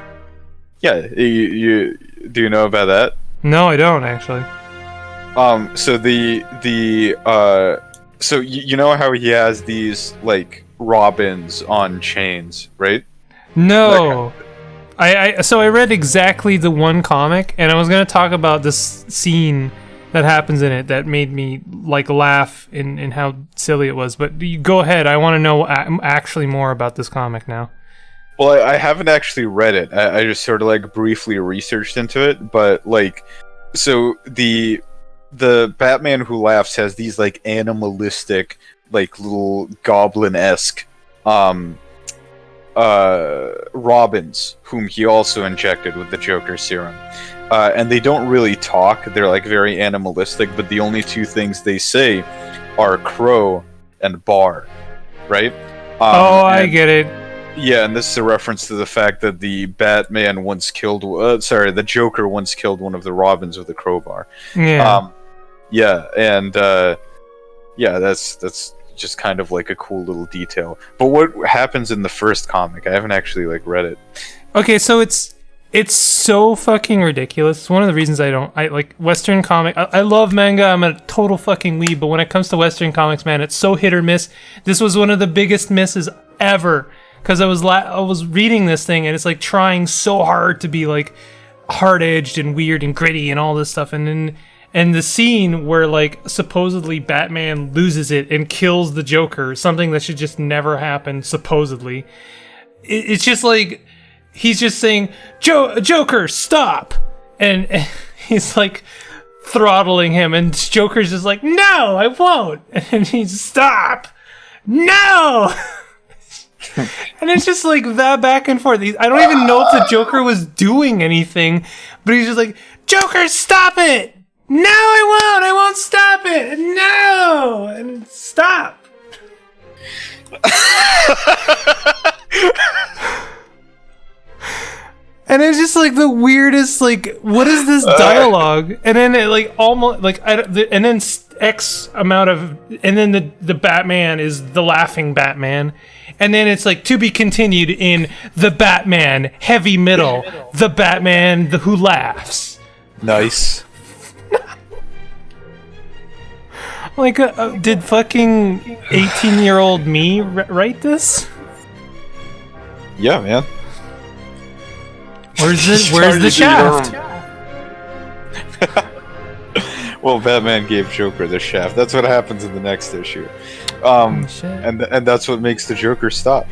Yeah, you do you know about that? No, I don't actually. So you know how he has these like robins on chains, right? No. So I read exactly the one comic, and I was gonna talk about this scene that happens in it that made me like laugh in how silly it was. But you go ahead. I want to know actually more about this comic now. Well, I haven't actually read it. I just sort of like briefly researched into it. But like, so the Batman who laughs has these like animalistic, like little goblin-esque robins, whom he also injected with the Joker serum. And they don't really talk. They're like very animalistic, but the only two things they say are crow and bar, right? I get it. Yeah, and this is a reference to the fact that the Batman once killed... the Joker once killed one of the robins with a crowbar. Yeah. That's just kind of like a cool little detail. But what happens in the first comic? I haven't actually like read it. Okay, so it's so fucking ridiculous. It's one of the reasons I like Western comic. I love manga. I'm a total fucking weeb, but when it comes to Western comics, man, it's so hit or miss. This was one of the biggest misses ever, because I was reading this thing and it's like trying so hard to be like hard-edged and weird and gritty and all this stuff, and the scene where like supposedly Batman loses it and kills the Joker, something that should just never happen supposedly. It's just like he's just saying, Joker, stop! And he's like throttling him, and Joker's just like, no, I won't! And he's, stop! No! And it's just like that back and forth. I don't even know if the Joker was doing anything, but he's just like, Joker, stop it! No, I won't stop it! No! And stop! And it's just like the weirdest, like, what is this dialogue? And then it like almost like and then X amount of, and then the Batman is the laughing Batman, and then it's like to be continued in the Batman heavy middle, the Batman who laughs. Nice. Like, did fucking 18-year-old me write this? Yeah, man. Where's the shaft? Well, Batman gave Joker the shaft. That's what happens in the next issue. And that's what makes the Joker stop.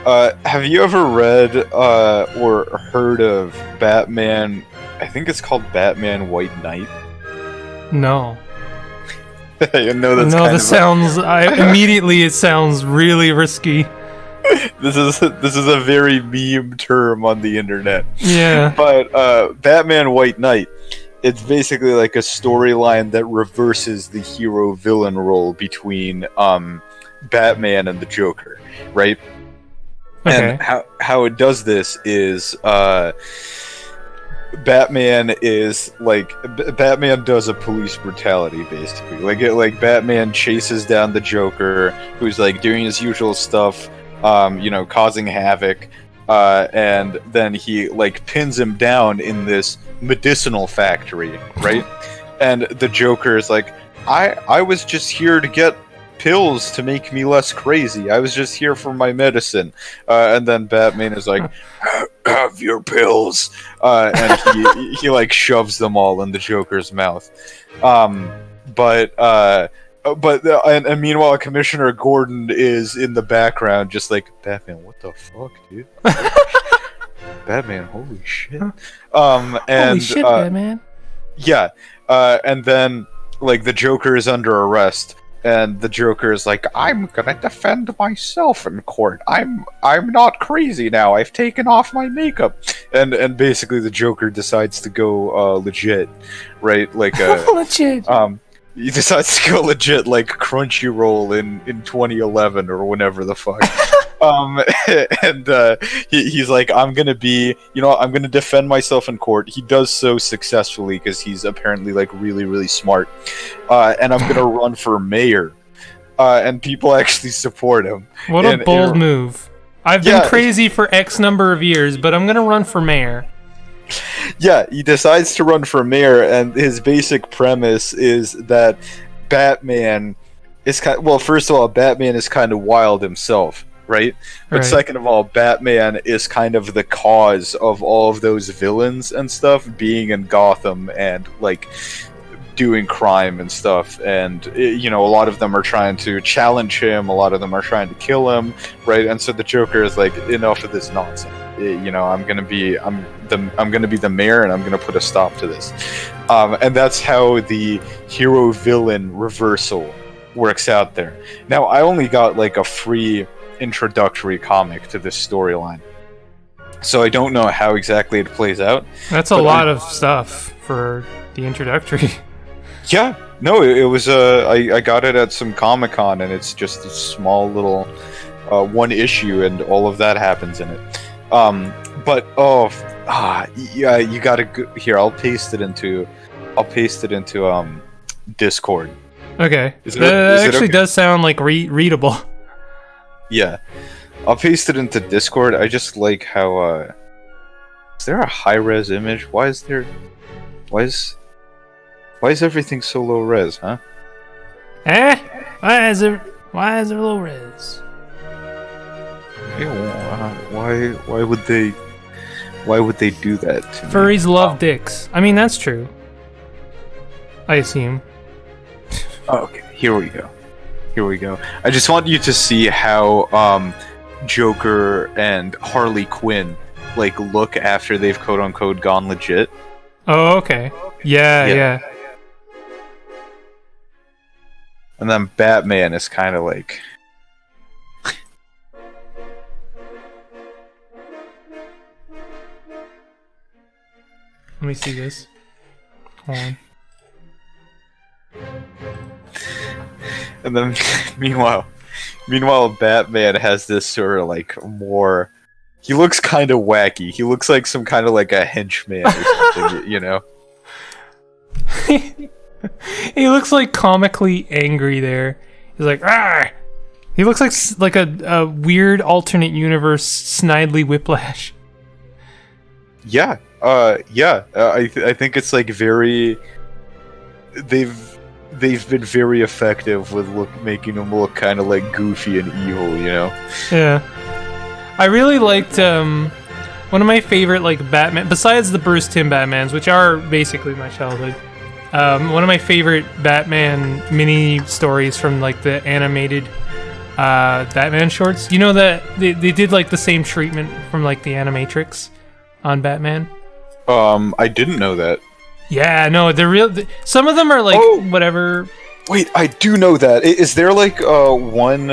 Have you ever read or heard of Batman? I think it's called Batman White Knight. No. Immediately it sounds really risky. This is a very meme term on the internet. Yeah. But Batman White Knight, it's basically like a storyline that reverses the hero-villain role between Batman and the Joker, right? Okay. And how it does this is Batman does a police brutality, basically. Like Batman chases down the Joker, who's like doing his usual stuff, causing havoc, and then he like pins him down in this medicinal factory, right? And the Joker is like, I was just here to get pills to make me less crazy. I was just here for my medicine. And then Batman is like, have your pills. And he like shoves them all in the Joker's mouth. And meanwhile, Commissioner Gordon is in the background, just like, Batman, what the fuck, dude? Batman, holy shit. Holy shit, Batman. Yeah. And then, like, the Joker is under arrest, and the Joker is like, I'm gonna defend myself in court. I'm not crazy now. I've taken off my makeup. And basically the Joker decides to go legit, right? Like legit. He decides to go legit, like Crunchyroll in 2011 or whenever the fuck. He's like, I'm gonna defend myself in court. He does so successfully because he's apparently like really, really smart. And I'm gonna run for mayor. And people actually support him. What a bold move. I've been crazy for X number of years, but I'm gonna run for mayor. Yeah, he decides to run for mayor, and his basic premise is that Batman is first of all, Batman is kind of wild himself, right? But second of all, Batman is kind of the cause of all of those villains and stuff being in Gotham and like doing crime and stuff, and a lot of them are trying to challenge him, a lot of them are trying to kill him, right? And so the Joker is like, enough of this nonsense. I'm gonna be the mayor, and I'm gonna put a stop to this. And that's how the hero-villain reversal works out there. Now, I only got like a free introductory comic to this storyline, so I don't know how exactly it plays out. That's a lot of stuff for the introductory. Yeah, no, it was. I got it at some Comic-Con, and it's just a small little one issue, and all of that happens in it. Yeah, you gotta here. I'll paste it into Discord. Okay, that actually does sound like readable. Yeah, I'll paste it into Discord. I just like how is there a high-res image? Why is everything so low res, huh? Why is it low res? Yeah, why would they do that to me? Furries love dicks. I mean, that's true. I assume. Okay, here we go. I just want you to see how Joker and Harley Quinn like look after they've quote unquote gone legit. Oh, okay. Yeah. And then Batman is kind of like... Let me see this. Hold on. And then, meanwhile, Batman has this sort of like more... He looks kind of wacky. He looks like some kind of like a henchman or something, He looks like comically angry there. He's like, ah! He looks like a weird alternate universe Snidely Whiplash. Yeah. I think it's like very... They've been very effective with making him look kind of like goofy and evil, Yeah. I really liked one of my favorite like Batman, besides the Bruce Timm Batmans, which are basically my childhood. One of my favorite Batman mini stories from like the animated Batman shorts. You know that they did like the same treatment from like the Animatrix on Batman. I didn't know that. Yeah, no, they're real. Some of them are like whatever. Wait, I do know that. Is there like one?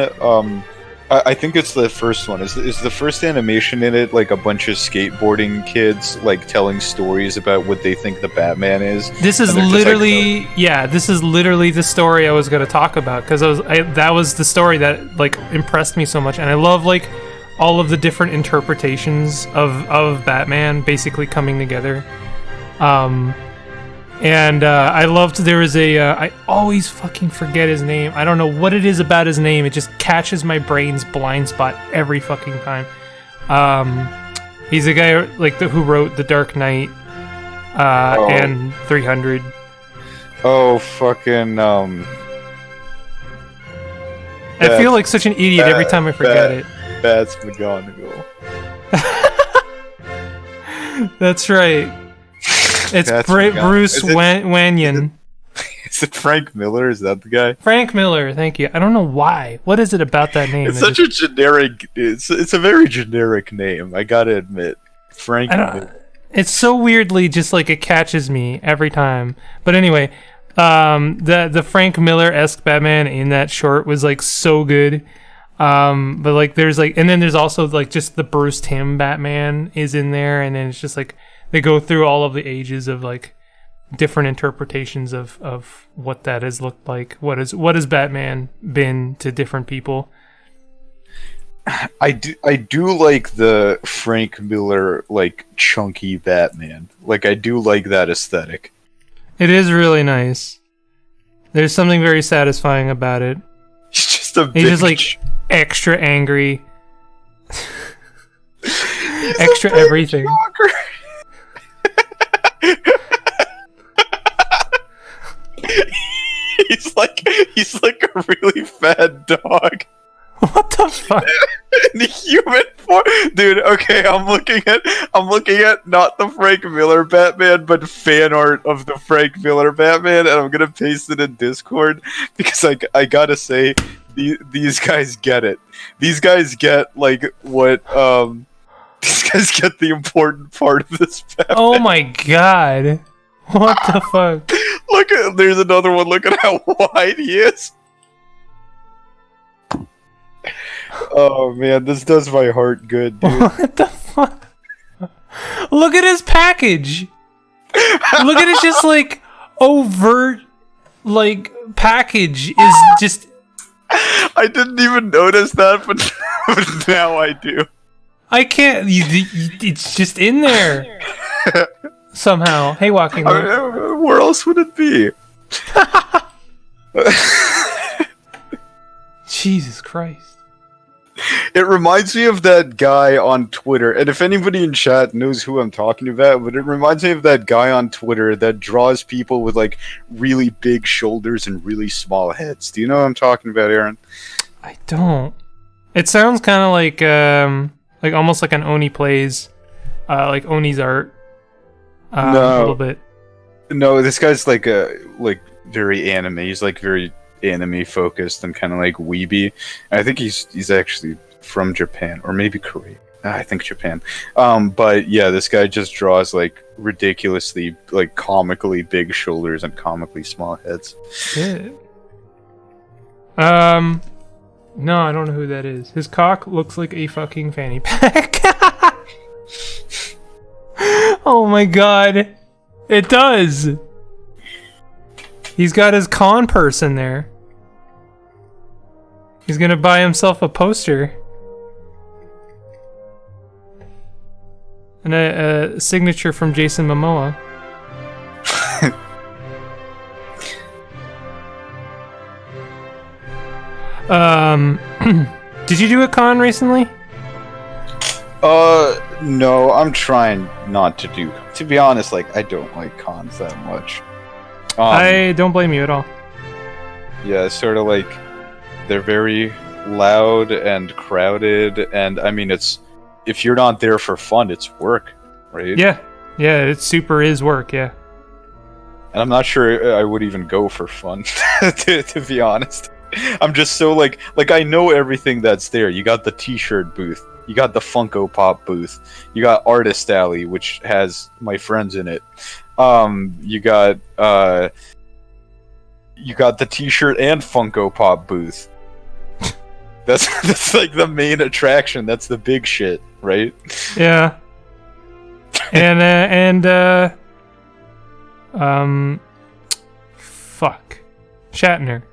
I think it's the first one. Is the first animation in it like a bunch of skateboarding kids like telling stories about what they think the Batman is? This is literally this is literally the story I was going to talk about, because that was the story that like impressed me so much, and I love like all of the different interpretations of Batman basically coming together. And I loved, there was I always fucking forget his name. I don't know what it is about his name. It just catches my brain's blind spot every fucking time. He's the guy who wrote The Dark Knight and 300. Oh, fucking I feel like such an idiot every time I forget it. That's McGonagall. That's right. It's Bruce Wanyan. Is it Frank Miller? Is that the guy? Frank Miller, thank you. I don't know why. What is it about that name? It's such a generic... It's a very generic name, I gotta admit. Frank Miller. It's so weirdly just like it catches me every time. But anyway, the Frank Miller-esque Batman in that short was like so good. But like there's like, and then there's also like just the Bruce Timm Batman is in there, and then it's just like they go through all of the ages of like different interpretations of what that has looked like. What has Batman been to different people? I do like the Frank Miller like chunky Batman. Like I do like that aesthetic. It is really nice. There's something very satisfying about it. He's just a He's just like extra angry. Extra everything. He's like a really fat dog. What the fuck? In human form, dude. Okay, I'm looking at not the Frank Miller Batman, but fan art of the Frank Miller Batman, and I'm gonna paste it in Discord because I gotta say, these guys get it. These guys get like what these guys get the important part of this Batman. Oh my god! What the fuck? Look, there's another one. Look at how wide he is. Oh man, this does my heart good, dude. What the fuck? Look at his package. Look at his just like overt like package is just. I didn't even notice that, but now I do. I can't. It's just in there somehow. Hey, walking. Where else would it be? Jesus Christ. It reminds me of that guy on Twitter, and if anybody in chat knows who I'm talking about, but it reminds me of that guy on Twitter that draws people with like really big shoulders and really small heads. Do you know what I'm talking about, Aaron? I don't. It sounds kind of like almost like an Oni plays, like Oni's art. No, a little bit. No, this guy's like very anime. He's like very anime focused and kind of like weeby. And I think he's actually from Japan or maybe Korea. I think Japan. But yeah, this guy just draws like ridiculously like comically big shoulders and comically small heads. Yeah. No, I don't know who that is. His cock looks like a fucking fanny pack. Oh my god. It does. He's got his con purse in there. He's gonna buy himself a poster. And a signature from Jason Momoa. Did you do a con recently? No, I'm trying not to do. To be honest, like, I don't like cons that much. I don't blame you at all. Yeah, it's sort of like, they're very loud and crowded, and I mean, if you're not there for fun, it's work, right? Yeah, it super is work, yeah. And I'm not sure I would even go for fun, to be honest. I'm just so like I know everything that's there. You got the t-shirt booth, you got the Funko Pop booth, you got Artist Alley, which has my friends in it. You got the t-shirt and Funko Pop booth. That's like the main attraction. That's the big shit, right? Yeah. And fuck. Shatner.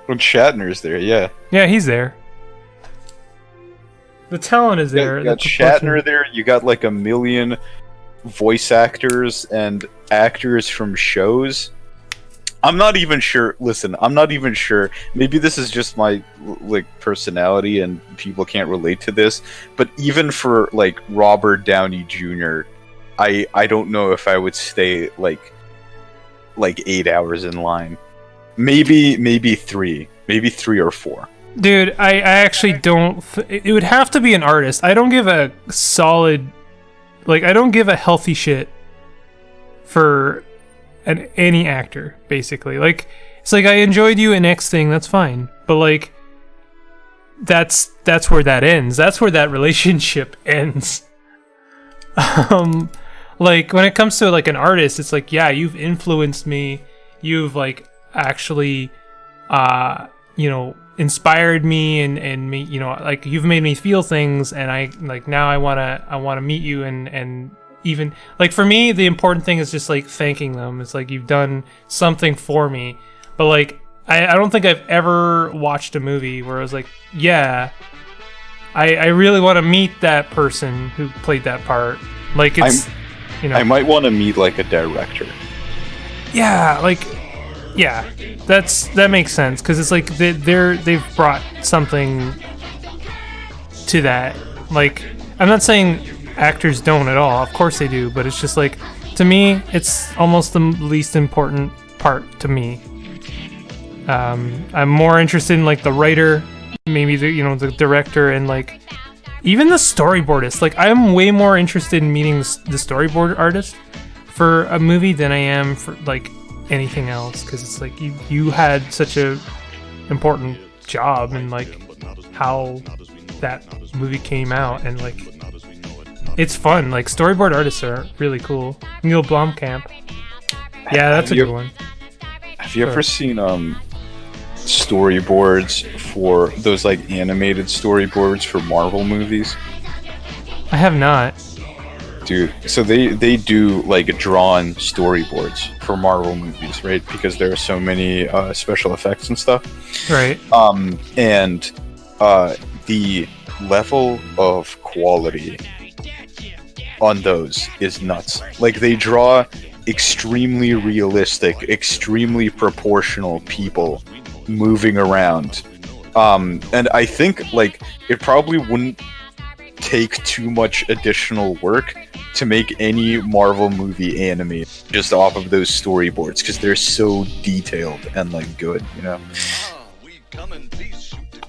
When Shatner's there, yeah. Yeah, he's there. The talent is there. You got Shatner there, you got like a million voice actors and actors from shows. I'm not even sure. Listen, I'm not even sure. Maybe this is just my like personality, and people can't relate to this. But even for like Robert Downey Jr., I don't know if I would stay like 8 hours in line. Maybe 3, maybe 3 or 4. Dude, I actually don't. It would have to be an artist. I don't give a solid, like I don't give a healthy shit for any actor, basically. Like, it's like I enjoyed you in X thing, that's fine, but like that's where that ends. That's where that relationship ends. Like when it comes to like an artist, it's like, yeah, you've influenced me, you've like actually you know, inspired me and me, you know, like you've made me feel things, and I like now I want to meet you, and even like for me the important thing is just like thanking them. It's like you've done something for me. But like I don't think I've ever watched a movie where I was like, yeah, I really want to meet that person who played that part. Like it's you know, I might want to meet like a director. Yeah, like yeah, that makes sense, because it's like they've brought something to that. Like I'm not saying actors don't at all, of course they do, but it's just like, to me it's almost the least important part to me. I'm more interested in like the writer, maybe the director, and like even the storyboardist. Like I'm way more interested in meeting the storyboard artist for a movie than I am for like anything else, because it's like you had such a important job in like how that movie came out, and like it's fun. Like storyboard artists are really cool. Neil Blomkamp. Yeah, that's a good one. Have you ever seen storyboards for those like animated storyboards for Marvel movies? I have not. Dude, so they do like drawn storyboards for Marvel movies, right? Because there are so many special effects and stuff. Right. And the level of quality on those is nuts. Like they draw extremely realistic, extremely proportional people moving around. And I think like it probably wouldn't take too much additional work to make any Marvel movie animated just off of those storyboards, because they're so detailed and like good, you know.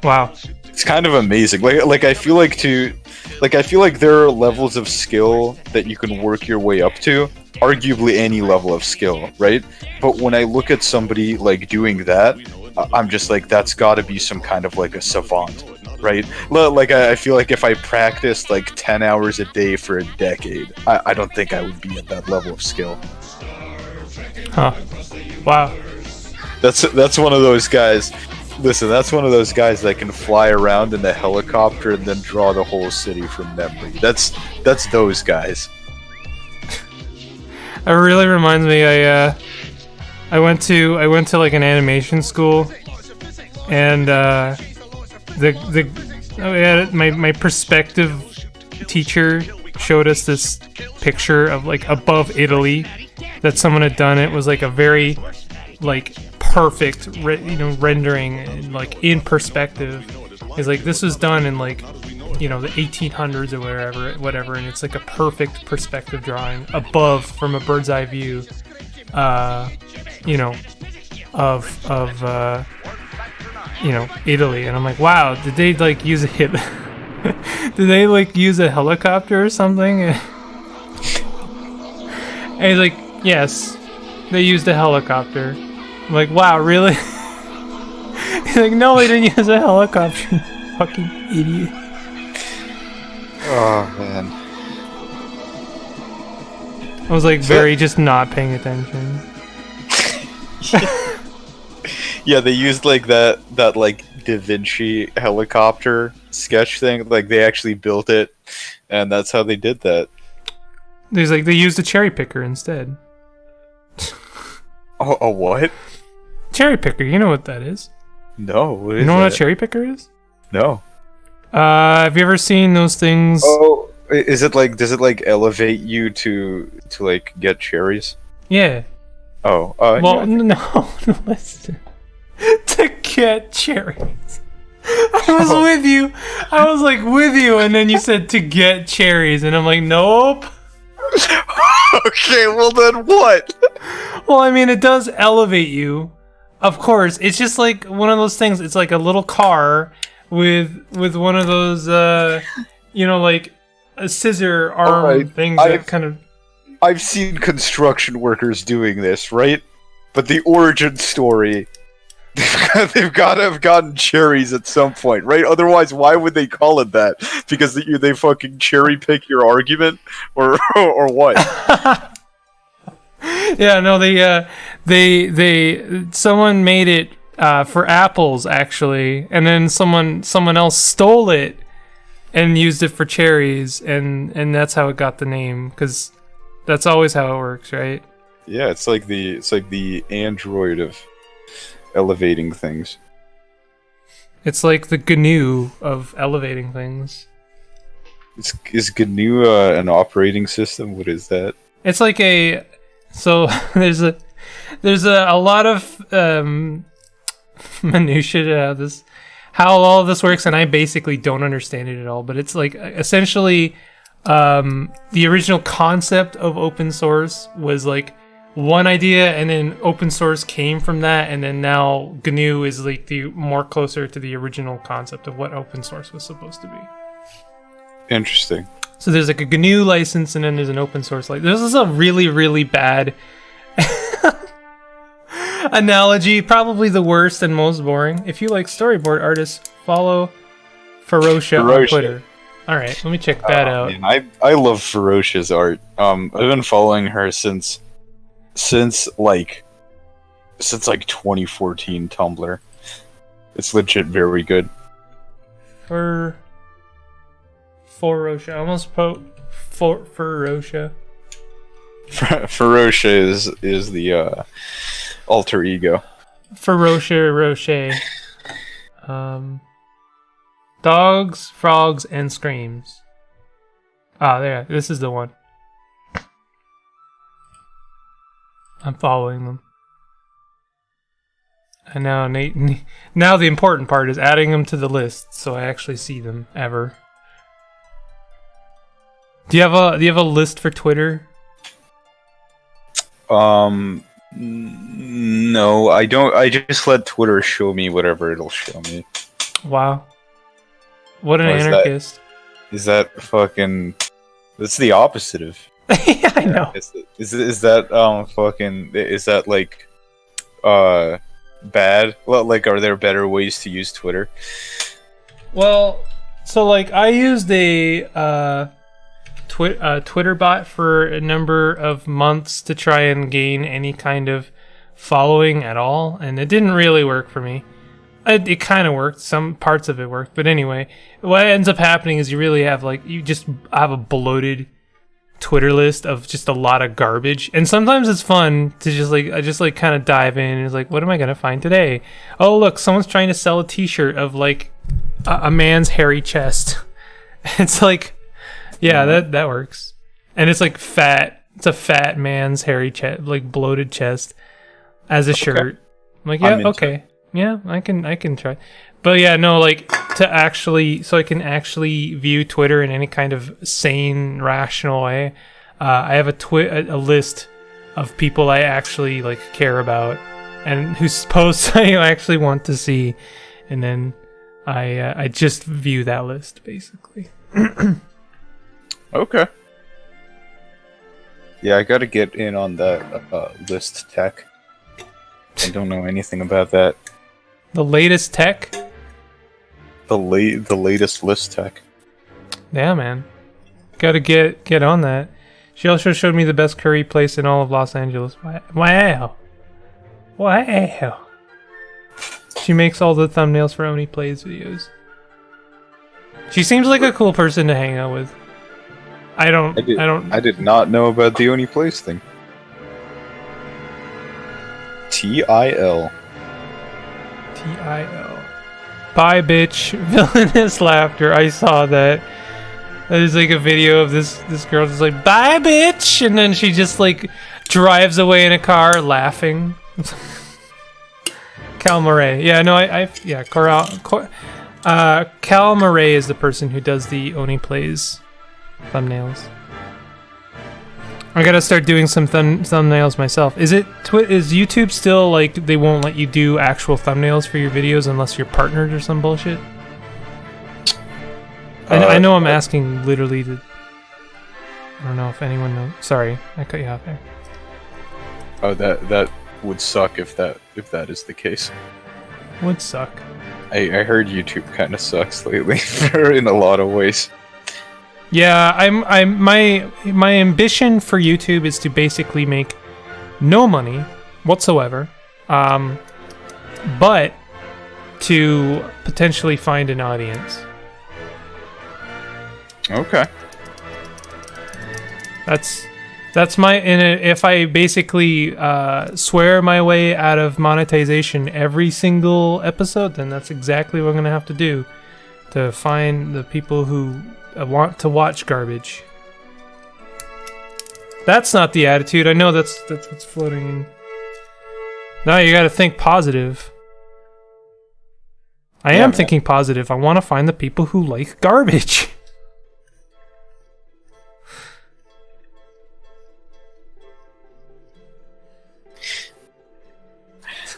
Wow. It's kind of amazing. Like I feel like there are levels of skill that you can work your way up to, arguably any level of skill, right? But when I look at somebody like doing that, I'm just like, that's got to be some kind of like a savant, right? Like I feel like if I practiced like 10 hours a day for a decade, I don't think I would be at that level of skill. Huh. Wow. That's one of those guys. Listen, that's one of those guys that can fly around in the helicopter and then draw the whole city from memory. That's those guys. It really reminds me. I went to like an animation school, and my perspective teacher showed us this picture of like above Italy that someone had done. It was like a very like perfect rendering, like in perspective. It's like this was done in like the 1800s or whatever, and it's like a perfect perspective drawing above from a bird's eye view of Italy. And I'm like, wow, did they like use a hip did they like use a helicopter or something? And he's like, yes, they used a helicopter. I'm like, wow, really? He's like, no, they didn't use a helicopter. Fucking idiot. Oh man. I was like very just not paying attention. Yeah, they used like that like Da Vinci helicopter sketch thing. Like they actually built it, and that's how they did that. There's like they used a cherry picker instead. Oh, a what? Cherry picker, you know what that is? No, what is you know that? what a cherry picker is? No. Have you ever seen those things? Oh, does it like elevate you to like get cherries? Yeah. Oh, Well, yeah. no, listen. To get cherries. I was with you. I was like with you, and then you said to get cherries, and I'm like, nope. Okay, well then what? Well, I mean, it does elevate you. Of course, it's just like one of those things. It's like a little car with one of those, like a scissor arm Alright, things that kind of. I've seen construction workers doing this, right? But the origin story, they've got to have gotten cherries at some point, right? Otherwise, why would they call it that? Because they fucking cherry pick your argument, or what? Yeah, no, they someone made it for apples actually, and then someone else stole it and used it for cherries, and that's how it got the name, because that's always how it works, right? Yeah, it's like the android of elevating things. It's like the GNU of elevating things. Is GNU an operating system? What is that? It's like so there's a lot of minutia to how all of this works, and I basically don't understand it at all. But it's like essentially the original concept of open source was like one idea, and then open source came from that, and then now GNU is like the more closer to the original concept of what open source was supposed to be. Interesting. So there's like a GNU license, and then there's an open source license. This is a really, really bad analogy, probably the worst and most boring. If you like storyboard artists, follow Ferocia on Twitter. All right, let me check that out. Man, I love Ferocia's art. I've been following her since like 2014 Tumblr. It's legit very good. Ferocia. I almost Ferocia. Ferocia is the alter ego. Ferocia Roche. Dogs, frogs, and screams. There. This is the one. I'm following them. And now the important part is adding them to the list, so I actually see them ever. Do you have a list for Twitter? No, I don't. I just let Twitter show me whatever it'll show me. Wow. What an anarchist. Is that fucking... That's the opposite of... Yeah, I know. Is that, fucking... Is that, like... bad? Well, like, are there better ways to use Twitter? Well, so, like, I used a Twitter bot for a number of months to try and gain any kind of following at all, and it didn't really work for me. It kind of worked. Some parts of it worked. But anyway, what ends up happening is you just have a bloated Twitter list of just a lot of garbage. And sometimes it's fun to just kind of dive in and it's like, what am I going to find today? Oh, look, someone's trying to sell a t-shirt of like a man's hairy chest. It's like, yeah, that works. And it's like fat. It's a fat man's hairy chest, like bloated chest as a shirt. I'm like, yeah, okay. Yeah, I can try. But yeah, no, like so I can actually view Twitter in any kind of sane, rational way. I have a list of people I actually like care about and whose posts I actually want to see, and then I just view that list basically. Okay. Yeah, I gotta get in on that list tech. I don't know anything about that. The latest tech? The latest list tech. Yeah, man. Gotta get on that. She also showed me the best curry place in all of Los Angeles. Wow. She makes all the thumbnails for Oni Plays videos. She seems like a cool person to hang out with. I did not know about the Oni Place thing. TIL. Bye, bitch. Villainous laughter. I saw that. That is like a video of this girl just like, bye, bitch. bitch, and then she just like drives away in a car laughing. Cal Murray. Yeah, no, yeah, Cal Murray is the person who does the Oni Plays thumbnails. I gotta start doing some thumbnails myself. Is YouTube still like they won't let you do actual thumbnails for your videos unless you're partnered or some bullshit? I know I'm asking literally to... I don't know if anyone knows. Sorry, I cut you off there. Oh, that would suck if that is the case. Would suck. I heard YouTube kind of sucks lately in a lot of ways. Yeah, my ambition for YouTube is to basically make no money whatsoever, but to potentially find an audience. Okay. That's my, and if I basically swear my way out of monetization every single episode, then that's exactly what I'm gonna have to do to find the people who want to watch garbage. That's not the attitude. I know that's what's floating in. No, you gotta think positive. I am thinking positive. I want to find the people who like garbage.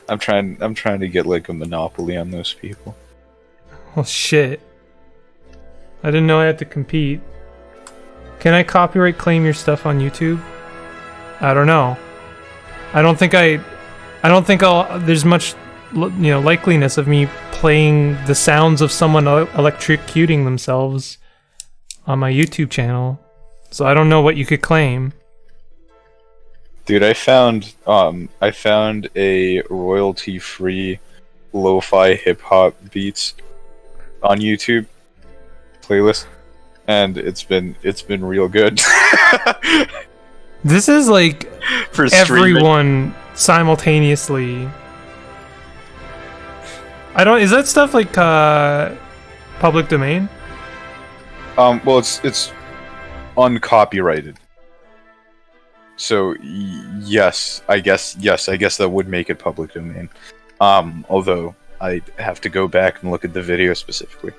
I'm trying to get like a monopoly on those people. Oh shit. I didn't know I had to compete. Can I copyright claim your stuff on YouTube? I don't know. I don't think there's much likeliness of me playing the sounds of someone electrocuting themselves on my YouTube channel. So I don't know what you could claim. Dude, I found a royalty-free lo-fi hip-hop beats on YouTube playlist, and it's been real good. This is like for everyone simultaneously. Is that stuff like public domain? Well, it's uncopyrighted. So yes, I guess that would make it public domain. Although I have to go back and look at the video specifically.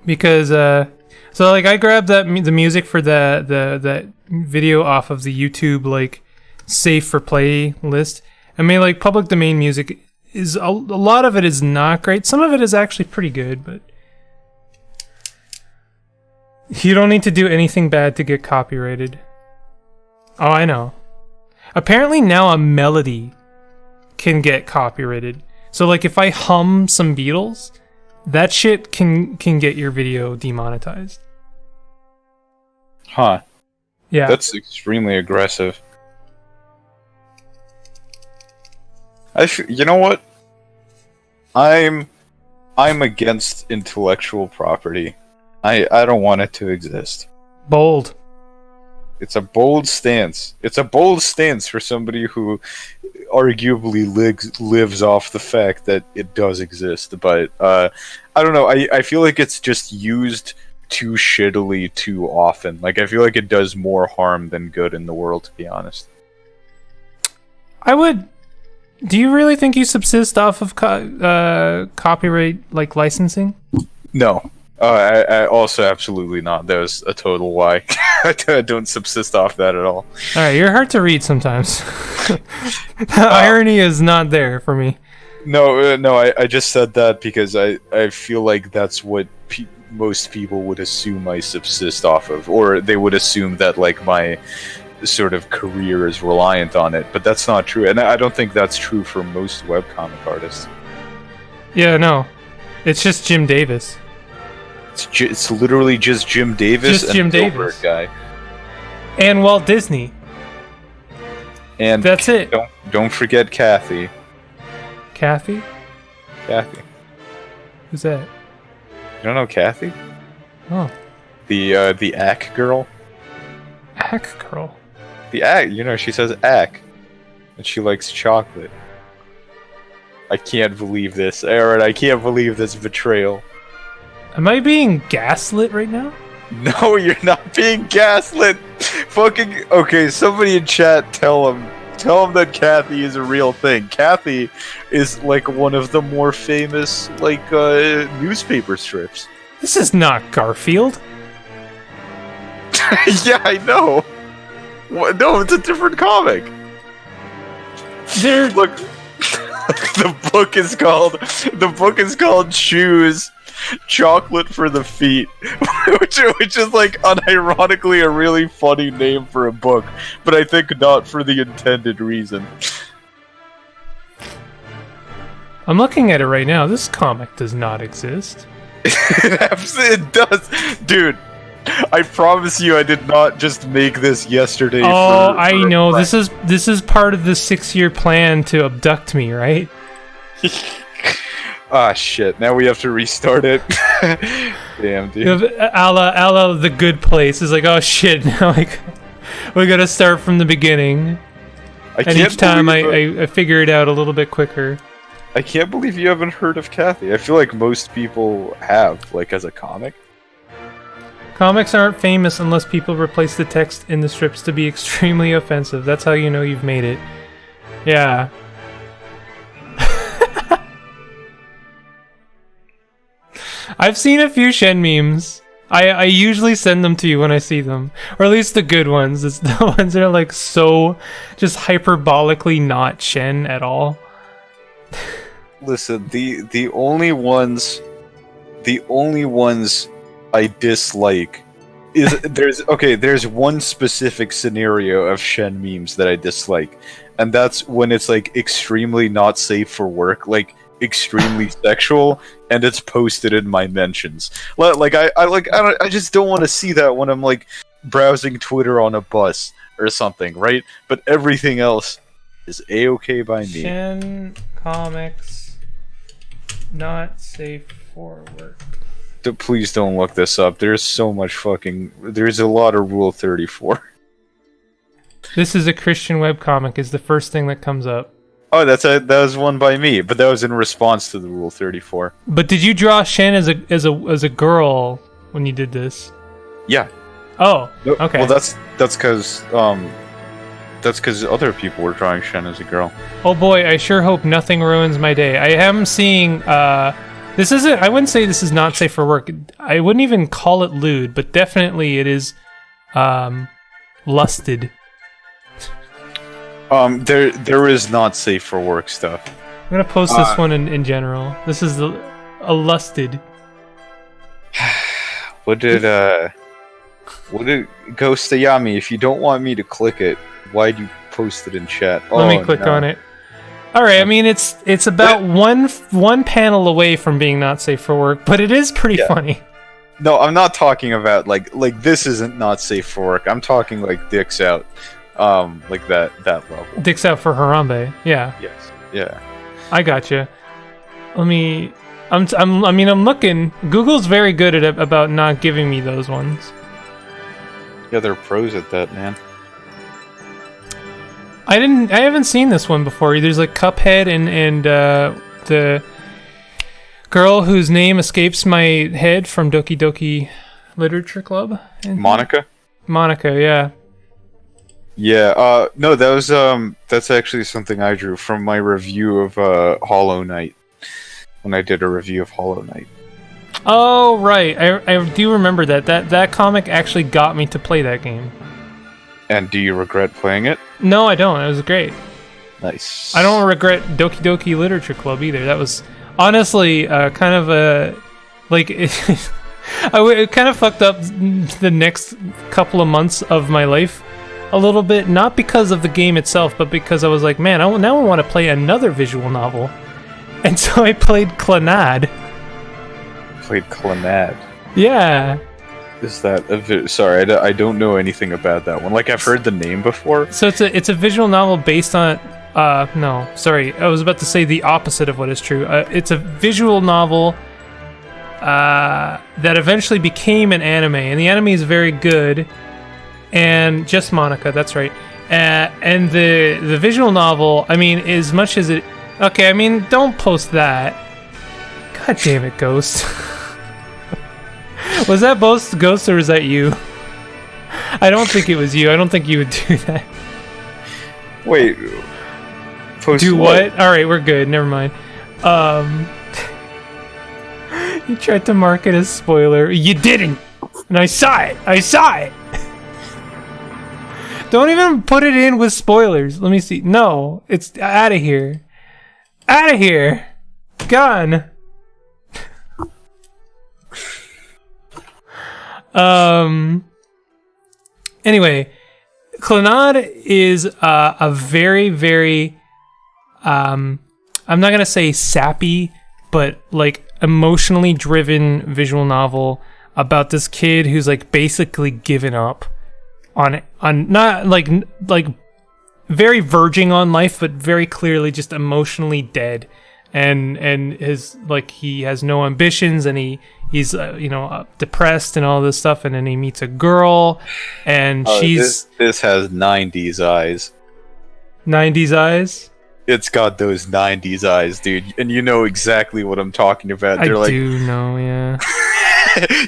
Because so like I grabbed the music for that video off of the YouTube like safe for play list. I mean, like public domain music is a lot of it is not great. Some of it is actually pretty good, but you don't need to do anything bad to get copyrighted. Oh, I know. Apparently now a melody can get copyrighted. So like if I hum some Beatles, that shit can get your video demonetized. Huh. Yeah. That's extremely aggressive. You know what? I'm against intellectual property. I don't want it to exist. Bold. It's a bold stance. It's a bold stance for somebody who arguably lives off the fact that it does exist. But I don't know. I feel like it's just used too shittily too often. Like I feel like it does more harm than good in the world, to be honest. Do you really think you subsist off of copyright like licensing? No. I also absolutely not. That was a total lie. I don't subsist off that at all. Alright, you're hard to read sometimes. Irony is not there for me. No, I just said that because I feel like that's what most people would assume I subsist off of. Or they would assume that like my sort of career is reliant on it. But that's not true. And I don't think that's true for most webcomic artists. Yeah, no. It's just Jim Davis. It's literally just Jim Davis just Jim and Davis. guy. And Walt Disney. And that's it. Don't forget Kathy. Kathy? Kathy. Who's that? You don't know Kathy? Oh. The Ack girl? Ack girl? The Ack, she says Ack. And she likes chocolate. I can't believe this. Aaron, I can't believe this betrayal. Am I being gaslit right now? No, you're not being gaslit. Fucking okay. Somebody in chat, tell him that Kathy is a real thing. Kathy is like one of the more famous like newspaper strips. This is not Garfield. Yeah, I know. What? No, it's a different comic. Look, the book is called Shoes, Chocolate for the Feet, which is like unironically a really funny name for a book, but I think not for the intended reason. I'm looking at it right now. This comic does not exist. It does, dude. I promise you, I did not just make this yesterday. Oh, I know. This is part of the 6-year plan to abduct me, right? Ah, shit. Now we have to restart it. Damn, dude. A la The Good Place is like, oh shit, now like we gotta start from the beginning. And each time I figure it out a little bit quicker. I can't believe you haven't heard of Kathy. I feel like most people have, like, as a comic. Comics aren't famous unless people replace the text in the strips to be extremely offensive. That's how you know you've made it. Yeah. I've seen a few Shen memes. I usually send them to you when I see them. Or at least the good ones. It's the ones that are like so just hyperbolically not Shen at all. Listen, the only ones I dislike is there's one specific scenario of Shen memes that I dislike, and that's when it's like extremely not safe for work, like extremely sexual, and it's posted in my mentions. Like I just don't want to see that when I'm like browsing Twitter on a bus or something, right? But everything else is a-okay by me. Shen comics not safe for work. Please don't look this up. There's so much there's a lot of Rule 34. This is a Christian webcomic is the first thing that comes up. Oh, that was one by me, but that was in response to the Rule 34. But did you draw Shen as a girl when you did this? Yeah. Oh, okay. Well, that's because other people were drawing Shen as a girl. Oh boy, I sure hope nothing ruins my day. I am seeing this isn't, I wouldn't say this is not safe for work. I wouldn't even call it lewd, but definitely it is lusted. There is not safe for work stuff. I'm gonna post this one in general. This is a lusted. What did Ghost Ayami, if you don't want me to click it, why'd you post it in chat? Let me click on it. Alright, I mean it's about one panel away from being not safe for work, but it is pretty funny. No, I'm not talking about like this isn't not safe for work. I'm talking like dicks out. Like that level. Dicks out for Harambe. Yeah. Yes. Yeah. I gotcha. I'm looking. Google's very good at about not giving me those ones. Yeah, they're pros at that, man. I haven't seen this one before. There's like Cuphead and the girl whose name escapes my head from Doki Doki Literature Club. Monica? Monica, yeah. Yeah, no, that was that's actually something I drew from my review of Hollow Knight. When I did a review of Hollow Knight. Oh right, I do remember that comic actually got me to play that game. And do you regret playing it? No, I don't. It was great. Nice. I don't regret Doki Doki Literature Club either. That was honestly kind of a like it kind of fucked up the next couple of months of my life a little bit, not because of the game itself, but because I was like, man, now I want to play another visual novel. And so I played Clannad. Played Clannad? Yeah. Is that sorry, I don't know anything about that one. Like, I've heard the name before. So it's a visual novel based on no, sorry, I was about to say the opposite of what is true. It's a visual novel that eventually became an anime, and the anime is very good. And just Monica, that's right. And the visual novel, I mean, as much as it... Okay, I mean, don't post that. God damn it, Ghost. Was that both Ghost or was that you? I don't think it was you. I don't think you would do that. Wait. Do what? Alright, we're good. Never mind. You tried to mark it as spoiler. You didn't! And I saw it! I saw it! Don't even put it in with spoilers. Let me see. No, it's out of here. Out of here! Gone! Anyway, Clannad is a very, very, I'm not gonna say sappy, but like emotionally driven visual novel about this kid who's like basically given up on not like very verging on life, but very clearly just emotionally dead, and his like he has no ambitions, and he's depressed and all this stuff, and then he meets a girl, and she's this has 90s eyes. 90s eyes. It's got those 90s eyes, dude, and you know exactly what I'm talking about. I do know, yeah.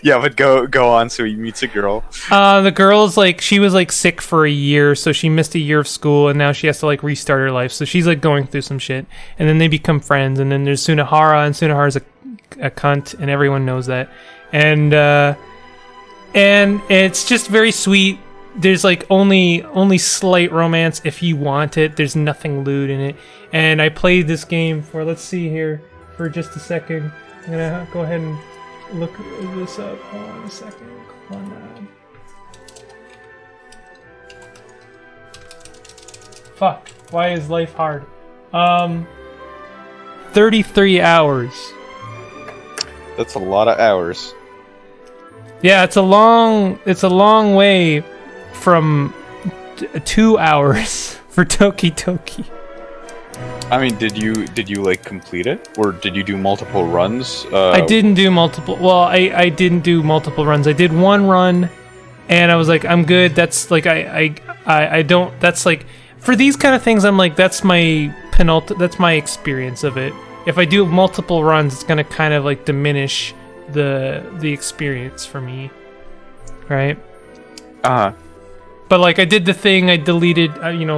Yeah, but go on. So he meets a girl. The girl's like, she was like sick for a year, so she missed a year of school, and now she has to like restart her life. So she's like going through some shit, and then they become friends. And then there's Sunahara, and Sunahara's a cunt, and everyone knows that. And it's just very sweet. There's like only slight romance if you want it. There's nothing lewd in it. And I played this game for, let's see here, for just a second. I'm gonna go ahead and look this up. Hold on a second. Clannad. Fuck. Why is life hard? 33 hours. That's a lot of hours. Yeah, it's a long way from 2 hours for Toki Toki. I mean, did you like complete it, or did you do multiple runs? I didn't do multiple. Well, I didn't do multiple runs. I did one run, and I was like, I'm good. That's like I don't. That's like for these kind of things, I'm like, that's my That's my experience of it. If I do multiple runs, it's gonna kind of like diminish the experience for me, right? But like I did the thing. I deleted.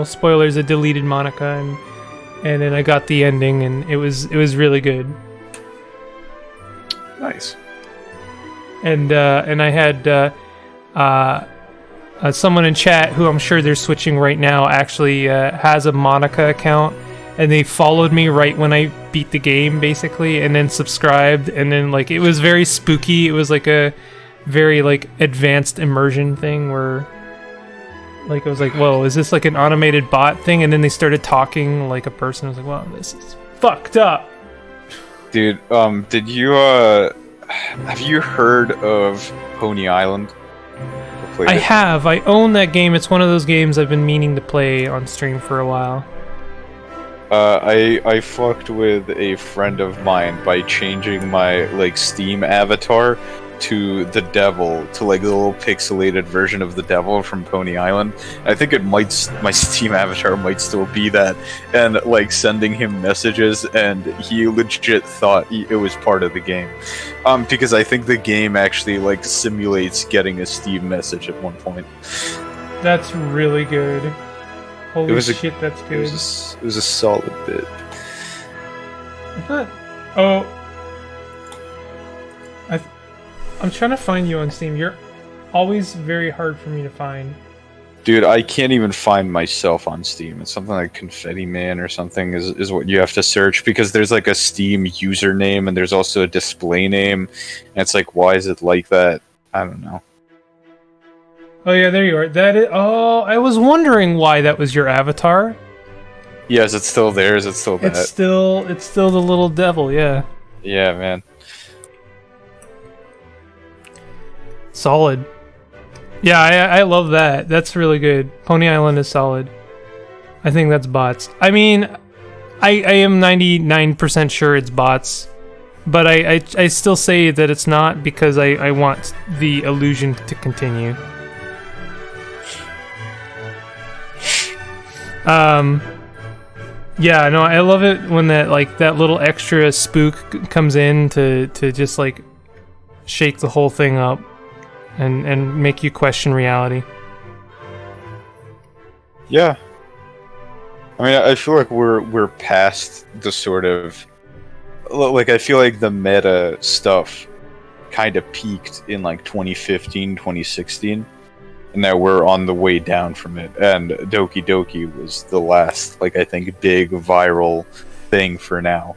Spoilers. I deleted Monica and then I got the ending, and it was really good. Nice. And I had someone in chat who I'm sure they're switching right now actually has a Monica account, and they followed me right when I beat the game, basically, and then subscribed, and then like it was very spooky. It was like a very like advanced immersion thing where. Like, I was like, whoa, is this like an automated bot thing? And then they started talking like a person. I was like, wow, this is fucked up. Dude, did you, have you heard of Pony Island? I have. I own that game. It's one of those games I've been meaning to play on stream for a while. I fucked with a friend of mine by changing my, like, Steam avatar to the devil, to like the little pixelated version of the devil from Pony Island. I think my Steam avatar might still be that, and like sending him messages, and he legit thought it was part of the game, because I think the game actually like simulates getting a Steam message at one point. That's really good. Holy shit, that's good. It was a solid bit. I'm trying to find you on Steam. You're always very hard for me to find. Dude, I can't even find myself on Steam. It's something like Confetti Man or something is what you have to search, because there's like a Steam username and there's also a display name. And it's like, why is it like that? I don't know. Oh yeah, there you are. I was wondering why that was your avatar. Yeah, is it still there? Is it still that? It's still the little devil, yeah. Yeah, man. Solid. Yeah, I love that. That's really good. Pony Island is solid. I think that's bots. I mean, I am 99% sure it's bots, but I still say that it's not, because I want the illusion to continue. Yeah, no, I love it when that little extra spook comes in to just like shake the whole thing up and make you question reality. Yeah. I mean, I feel like we're past the sort of like I feel like the meta stuff kind of peaked in like 2015, 2016, and now we're on the way down from it. And Doki Doki was the last, like I think, big viral thing for now,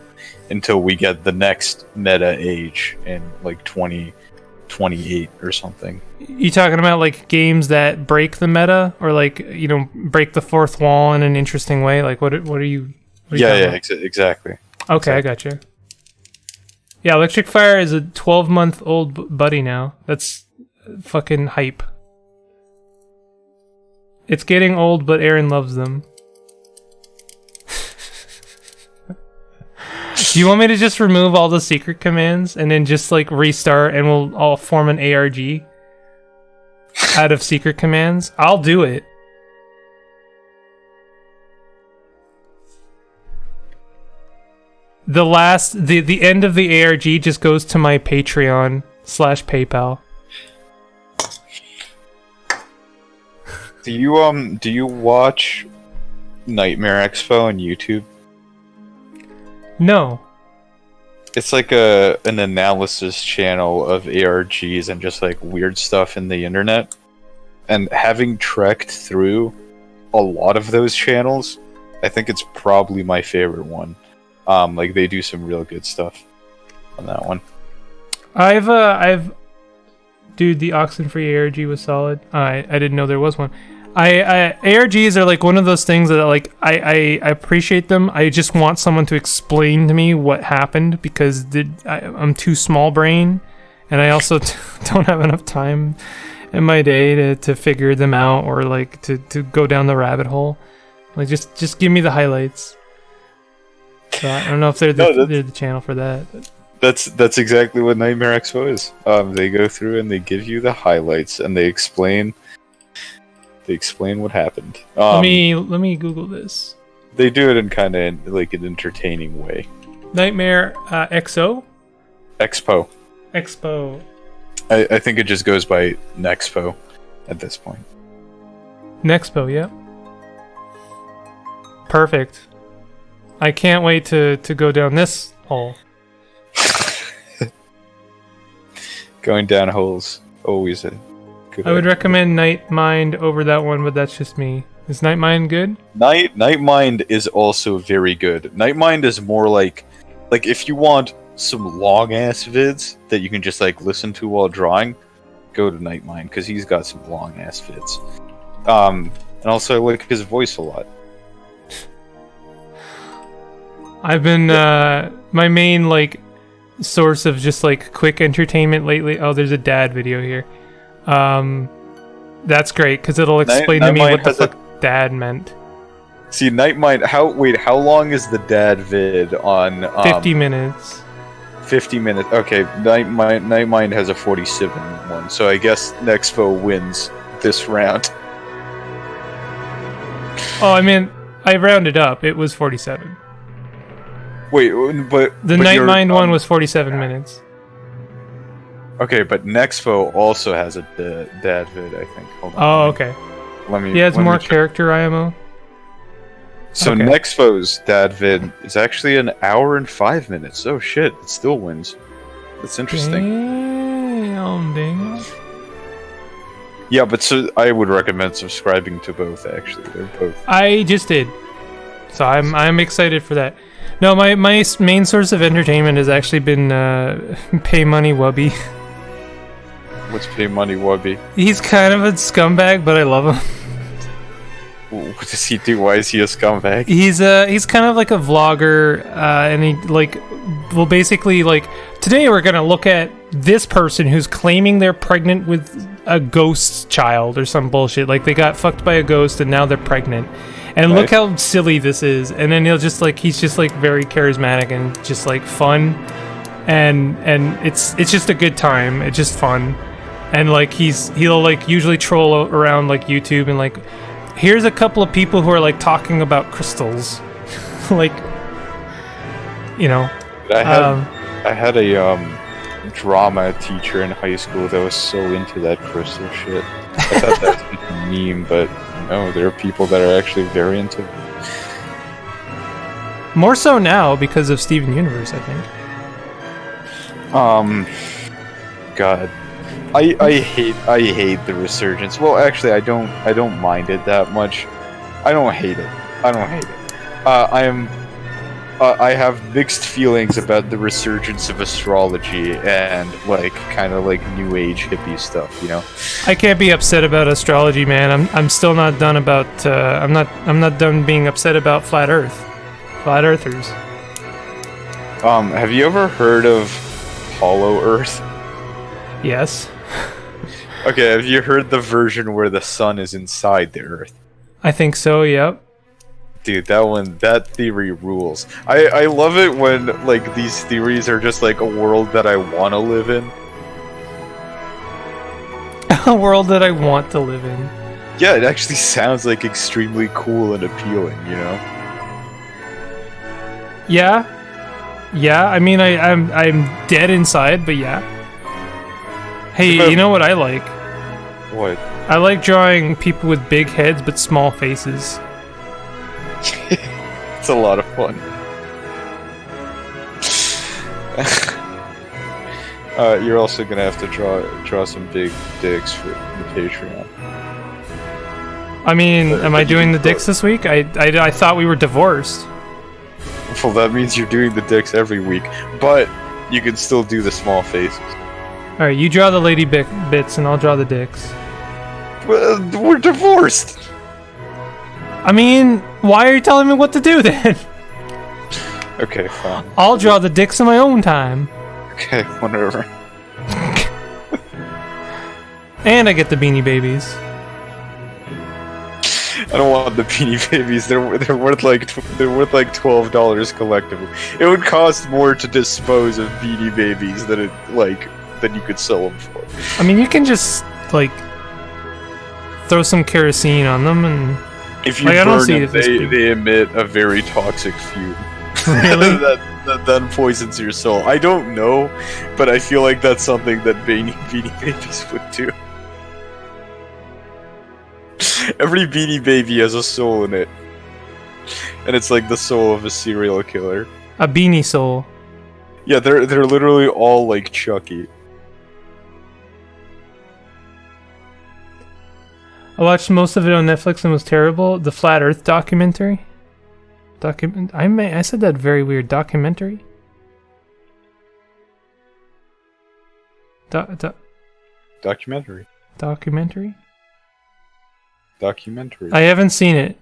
until we get the next meta age in like 2028 or something. You talking about like games that break the meta, or like, you know, break the fourth wall in an interesting way? Like what are you? Exactly. Okay, Exactly. I got you. Yeah, Electric Fire is a 12-month-old buddy now. That's fucking hype. It's getting old, but Aaron loves them. Do you want me to just remove all the secret commands and then just like restart and we'll all form an ARG out of secret commands? I'll do it. The end of the ARG just goes to my Patreon/PayPal. Do you watch Nightmare Expo on YouTube? No. It's like an analysis channel of ARGs and just like weird stuff in the internet. And having trekked through a lot of those channels, I think it's probably my favorite one. Like they do some real good stuff on that one. Dude, the Oxenfree ARG was solid. I didn't know there was one. ARGs are like one of those things that like I appreciate them. I just want someone to explain to me what happened, because I'm too small brain, and I also don't have enough time in my day to figure them out, or like to go down the rabbit hole. Like just give me the highlights. So I don't know if they're the channel for that. That's exactly what Nightmare Expo is. They go through and they give you the highlights and they explain what happened. Let me Google this. They do it in kind of like an entertaining way. Nightmare XO? Expo. I think it just goes by Nexpo at this point. Nexpo, yeah. Perfect. I can't wait to go down this hole. Going down holes, always a good I would idea. recommend Nightmind over that one, but that's just me. Is Nightmind good? Nightmind is also very good. Nightmind is more like if you want some long ass vids that you can just like listen to while drawing, go to Nightmind, because he's got some long ass vids. And also I like his voice a lot. I've been my main like source of just like quick entertainment lately. Oh, there's a dad video here. That's great because it'll explain to me what the fuck dad meant. See, Nightmind. How long is the dad vid on? 50 minutes. 50 minutes. Okay, Nightmind has a 47 one, so I guess Nexpo wins this round. Oh, I mean, I rounded up. It was 47. Wait, but the Nightmind one was 47 minutes. Okay, but Nexpo also has a dad vid, I think. Hold on. Oh, okay. He has more character IMO. So okay. Nexpo's dad vid is actually an hour and 5 minutes. Oh shit, it still wins. That's interesting. Damn. Yeah, but so I would recommend subscribing to both, actually. They're both. I just did. So I'm excited for that. No, my main source of entertainment has actually been Pay Money Wubby. What's Pay Money Wubby? He's kind of a scumbag, but I love him. What does he do? Why is he a scumbag? He's kind of like a vlogger, and he basically today we're gonna look at this person who's claiming they're pregnant with a ghost child or some bullshit. Like they got fucked by a ghost and now they're pregnant. And look how silly this is. And then he's just very charismatic and just like fun, and it's just a good time. It's just fun, and like he'll like usually troll around like YouTube and like, here's a couple of people who are like talking about crystals, like, you know. I had a drama teacher in high school that was so into that crystal shit. I thought that was just a meme, but no, there are people that are actually very into it. More so now because of Steven Universe, I think. God, I hate the resurgence. Well, actually, I don't mind it that much. I don't hate it. I have mixed feelings about the resurgence of astrology and like kind of like new age hippie stuff, you know. I can't be upset about astrology, man. I'm still not done about I'm not done being upset about flat earthers. Have you ever heard of Hollow Earth? Yes. Okay, have you heard the version where the sun is inside the earth? I think so, yep. Dude, that theory rules. I love it when like these theories are just like a world that I want to live in. A world that I want to live in. Yeah, it actually sounds like extremely cool and appealing, you know? Yeah. I mean, I'm dead inside, but yeah. Hey, you know what I like? What? I like drawing people with big heads but small faces. It's a lot of fun. You're also gonna have to draw some big dicks for the Patreon. I mean, am I doing the dicks this week? I thought we were divorced. Well, that means you're doing the dicks every week, but you can still do the small faces. Alright, you draw the lady bits and I'll draw the dicks. We're divorced! I mean, why are you telling me what to do then? Okay, fine. I'll draw the dicks in my own time. Okay, whatever. And I get the Beanie Babies. I don't want the Beanie Babies. They're worth like $12 collectively. It would cost more to dispose of Beanie Babies than you could sell them for. I mean, you can just like throw some kerosene on them and. If you burn them, they emit a very toxic fume. Really? that then poisons your soul. I don't know, but I feel like that's something that Beanie Babies would do. Every Beanie Baby has a soul in it. And it's like the soul of a serial killer. A beanie soul. Yeah, they're literally all like Chucky. I watched most of it on Netflix and was terrible. The Flat Earth documentary. I said that very weird. Documentary. Documentary. I haven't seen it.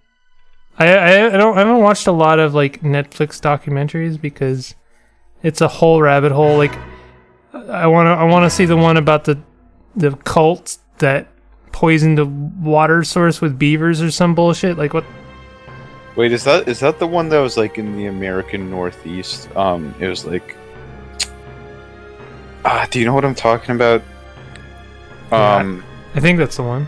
I haven't watched a lot of like Netflix documentaries because it's a whole rabbit hole. Like I want to see the one about the cult that poisoned a water source with beavers or some bullshit. Like what? Wait, is that the one that was like in the American Northeast? It was like, do you know what I'm talking about? Yeah, I think that's the one.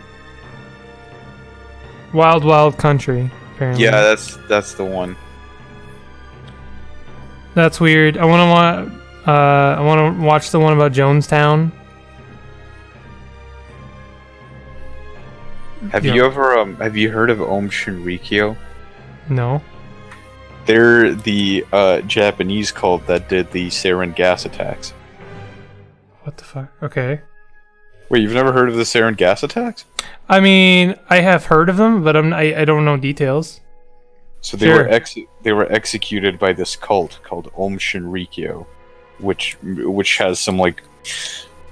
Wild Wild Country, apparently. Yeah, that's the one. That's weird. I want to watch the one about Jonestown. Have you heard of Om Shinrikyo? No. They're the Japanese cult that did the sarin gas attacks. What the fuck? Okay. Wait, you've never heard of the sarin gas attacks? I mean, I have heard of them, but I don't know details. So they were executed by this cult called Om Shinrikyo, which has some like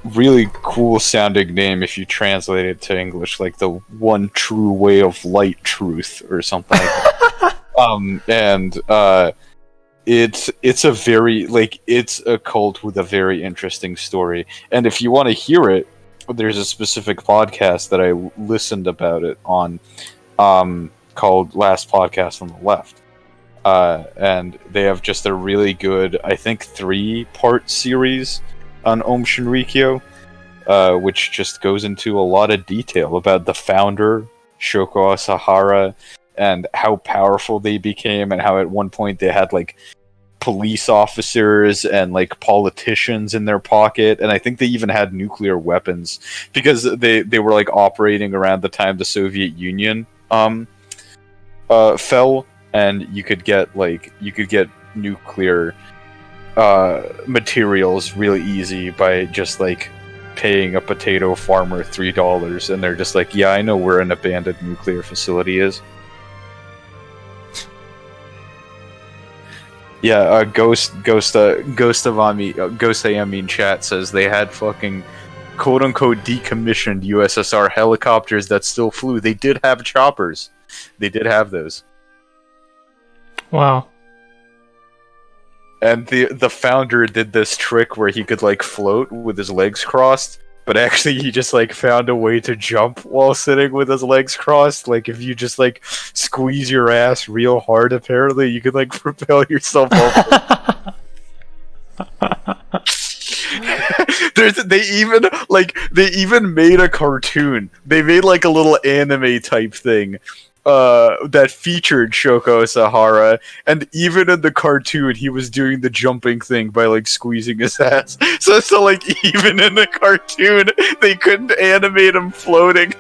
really cool sounding name if you translate it to English, like the one true way of light truth or something like that. It's a very it's a cult with a very interesting story. And if you want to hear it, there's a specific podcast that I listened about it on, called Last Podcast on the Left. And they have just a really good, I think, 3-part series on Om Shinrikyo, which just goes into a lot of detail about the founder, Shoko Asahara, and how powerful they became, and how at one point they had like police officers and like politicians in their pocket, and I think they even had nuclear weapons because they were like operating around the time the Soviet Union fell, and you could get nuclear materials really easy by just like paying a potato farmer $3, and they're just like, yeah, I know where an abandoned nuclear facility is. Yeah, Ghost AME chat says they had fucking quote unquote decommissioned USSR helicopters that still flew. They did have choppers. They did have those. Wow. And the founder did this trick where he could like float with his legs crossed, but actually he just like found a way to jump while sitting with his legs crossed. Like if you just like squeeze your ass real hard, apparently you could like propel yourself up. They even made a cartoon. They made like a little anime type thing that featured Shoko Sahara, and even in the cartoon he was doing the jumping thing by like squeezing his ass. So like even in the cartoon they couldn't animate him floating.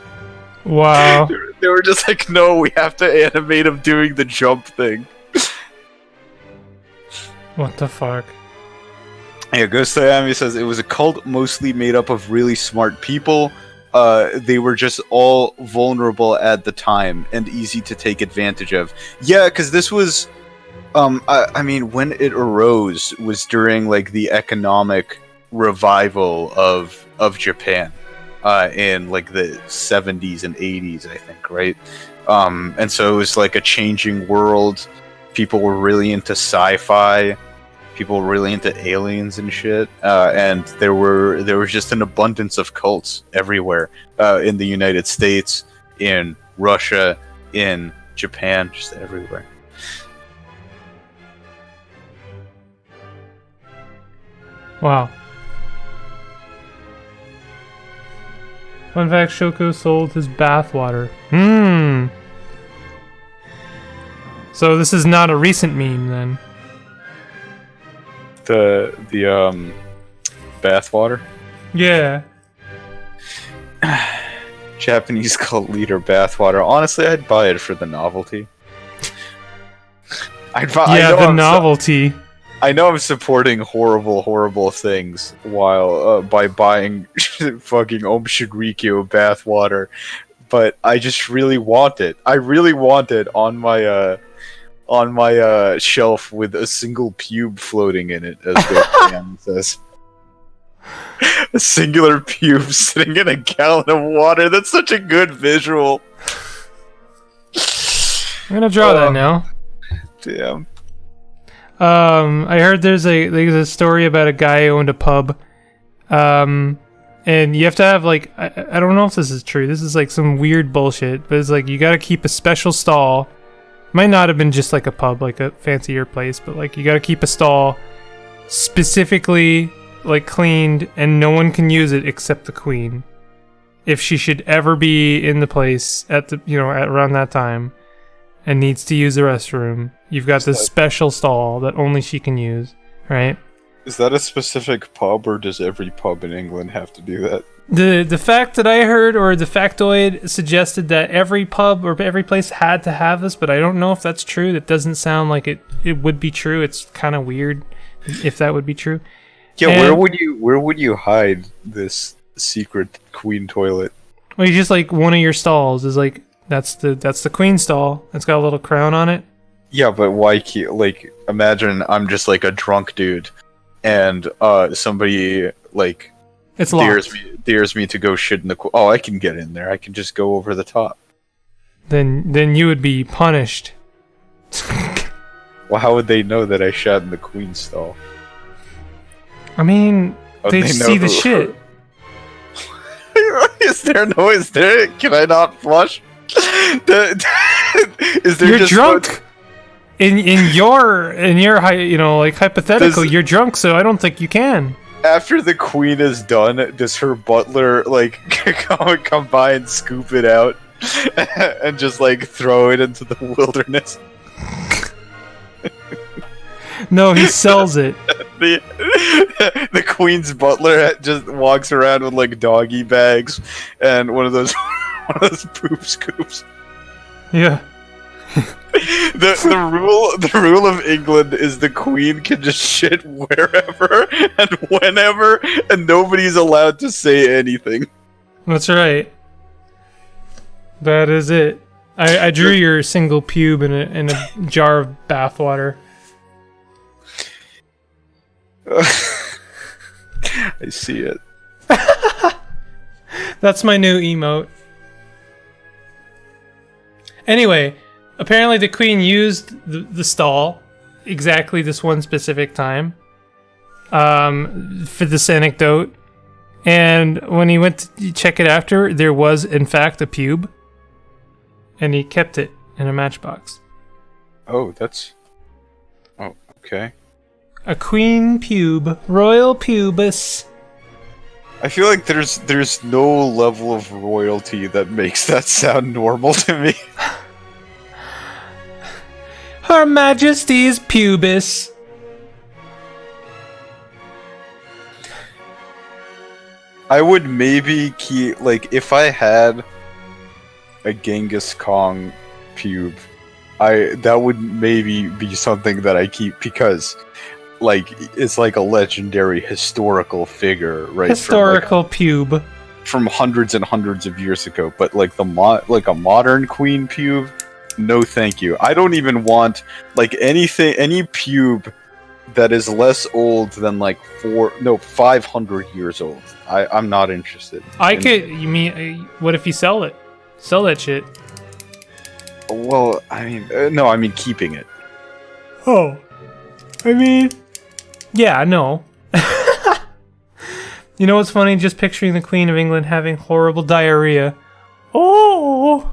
Wow. They were just like, no, we have to animate him doing the jump thing. What the fuck? Yeah, Ghost Miami says it was a cult mostly made up of really smart people. They were just all vulnerable at the time and easy to take advantage of. Yeah, because this was, I mean, when it arose was during like the economic revival of Japan, in like the 70s and 80s, I think, right? And so it was like a changing world. People were really into sci-fi. People were really into aliens and shit, and there was just an abundance of cults everywhere, in the United States, in Russia, in Japan, just everywhere. Wow. Fun fact, Shoko sold his bathwater. So this is not a recent meme then. The bathwater? Yeah. Japanese cult leader bathwater. Honestly, I'd buy it for the novelty. The novelty. I know I'm supporting horrible things while by buying fucking Om Shinrikyo bathwater, but I just really want it. I really want it on my shelf with a single pube floating in it, as Gohan says. A singular pube sitting in a gallon of water. That's such a good visual. I'm gonna draw that now. Damn. I heard there's a story about a guy who owned a pub, and you have to have like I don't know if this is true. This is like some weird bullshit, but it's like you gotta keep a special stall. Might not have been just like a pub, like a fancier place, but like you gotta keep a stall specifically like cleaned, and no one can use it except the queen. If she should ever be in the place at the at around that time and needs to use the restroom, you've got this special stall that only she can use, right? Is that a specific pub, or does every pub in England have to do that? The fact that I heard, or the factoid, suggested that every pub or every place had to have this, but I don't know if that's true. That doesn't sound like it would be true. It's kind of weird if that would be true. Yeah, and where would you hide this secret queen toilet? Well, you just like one of your stalls is like that's the queen stall. It's got a little crown on it. Yeah, but why keep, like, imagine I'm just like a drunk dude and somebody like it's dares me to go shit in the oh, I can get in there. I can just go over the top. Then you would be punished. Well, how would they know that I shot in the queen stall? I mean, they see the shit. Is there? Can I not flush? Is there? You're just drunk. In your like hypothetical, you're drunk, so I don't think you can. After the queen is done, does her butler like come by and scoop it out and just like throw it into the wilderness? No, he sells it. The queen's butler just walks around with like doggy bags and one of those poop scoops. Yeah. The rule of England is the queen can just shit wherever and whenever, and nobody's allowed to say anything. That's right. That is it. I drew your single pube in a jar of bathwater. I see it. That's my new emote. Anyway, apparently the queen used the stall exactly this one specific time for this anecdote. And when he went to check it after, there was in fact a pube. And he kept it in a matchbox. Oh, okay. A queen pube. Royal pubis. I feel like there's no level of royalty that makes that sound normal to me. Her Majesty's pubis. I would maybe keep, like, if I had a Genghis Khan pube, that would maybe be something that I keep because, like, it's like a legendary historical figure, right? Historical pube from hundreds and hundreds of years ago. But like a modern queen pube, no, thank you. I don't even want like any pube that is less old than like 500 years old. I'm not interested. You mean, what if you sell it? Sell that shit. Well, I mean, no, I mean keeping it. Oh. I mean, yeah, no. You know what's funny? Just picturing the Queen of England having horrible diarrhea. Oh!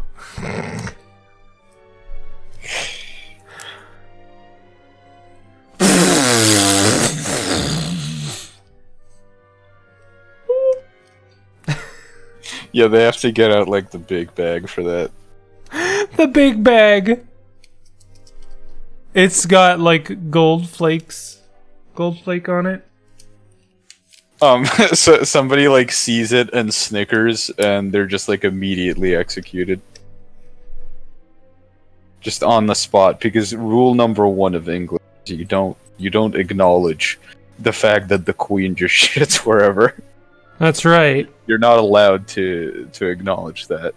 Yeah, they have to get out like the big bag for that. The big bag! It's got like gold flake on it. So somebody like sees it and snickers, and they're just like immediately executed, just on the spot. Because rule number 1 of England, you don't acknowledge the fact that the Queen just shits wherever. That's right. You're not allowed to acknowledge that.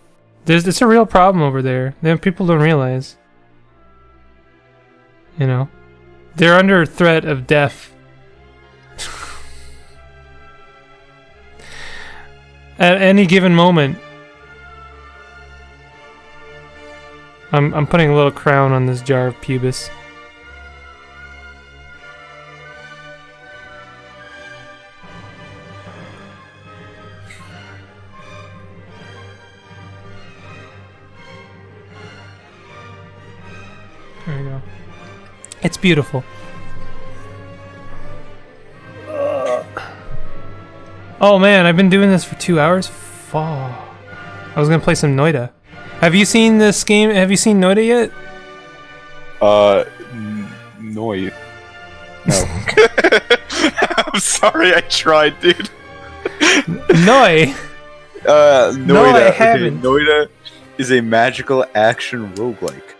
It's a real problem over there. People don't realize. You know, they're under threat of death. At any given moment. I'm putting a little crown on this jar of pubis. There we go. It's beautiful. Oh man, I've been doing this for 2 hours? Fuck. I was gonna play some Noida. Have you seen this game? Have you seen Noida yet? Noid. No. I'm sorry, I tried, dude. Noi? Noida. No, I haven't. Okay, Noida is a magical action roguelike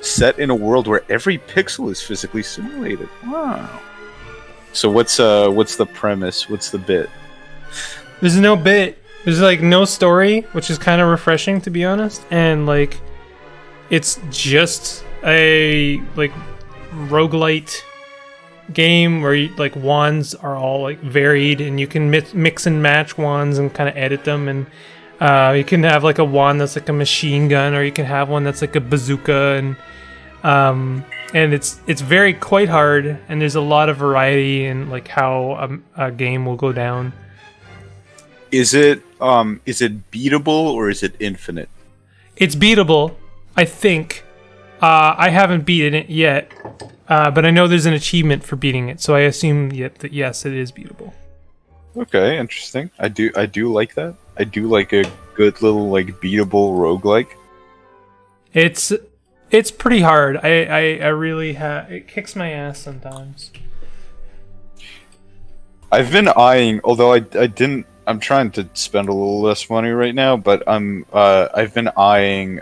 set in a world where every pixel is physically simulated. Wow. So what's the premise? What's the bit? There's no bit. There's like no story, which is kind of refreshing to be honest. And like, it's just a like roguelite game where you, like wands are all like varied, and you can mix and match wands and kind of edit them. And you can have like a wand that's like a machine gun, or you can have one that's like a bazooka, and it's very quite hard, and there's a lot of variety in like how a game will go down. Is it beatable or is it infinite? It's beatable, I think. I haven't beaten it yet, but I know there's an achievement for beating it, so I assume that yes, it is beatable. Okay, interesting. I do like that. I do like a good little like beatable roguelike. It's It's pretty hard. I really have. It kicks my ass sometimes. I've been eyeing, although I didn't. I'm trying to spend a little less money right now, but I've been eyeing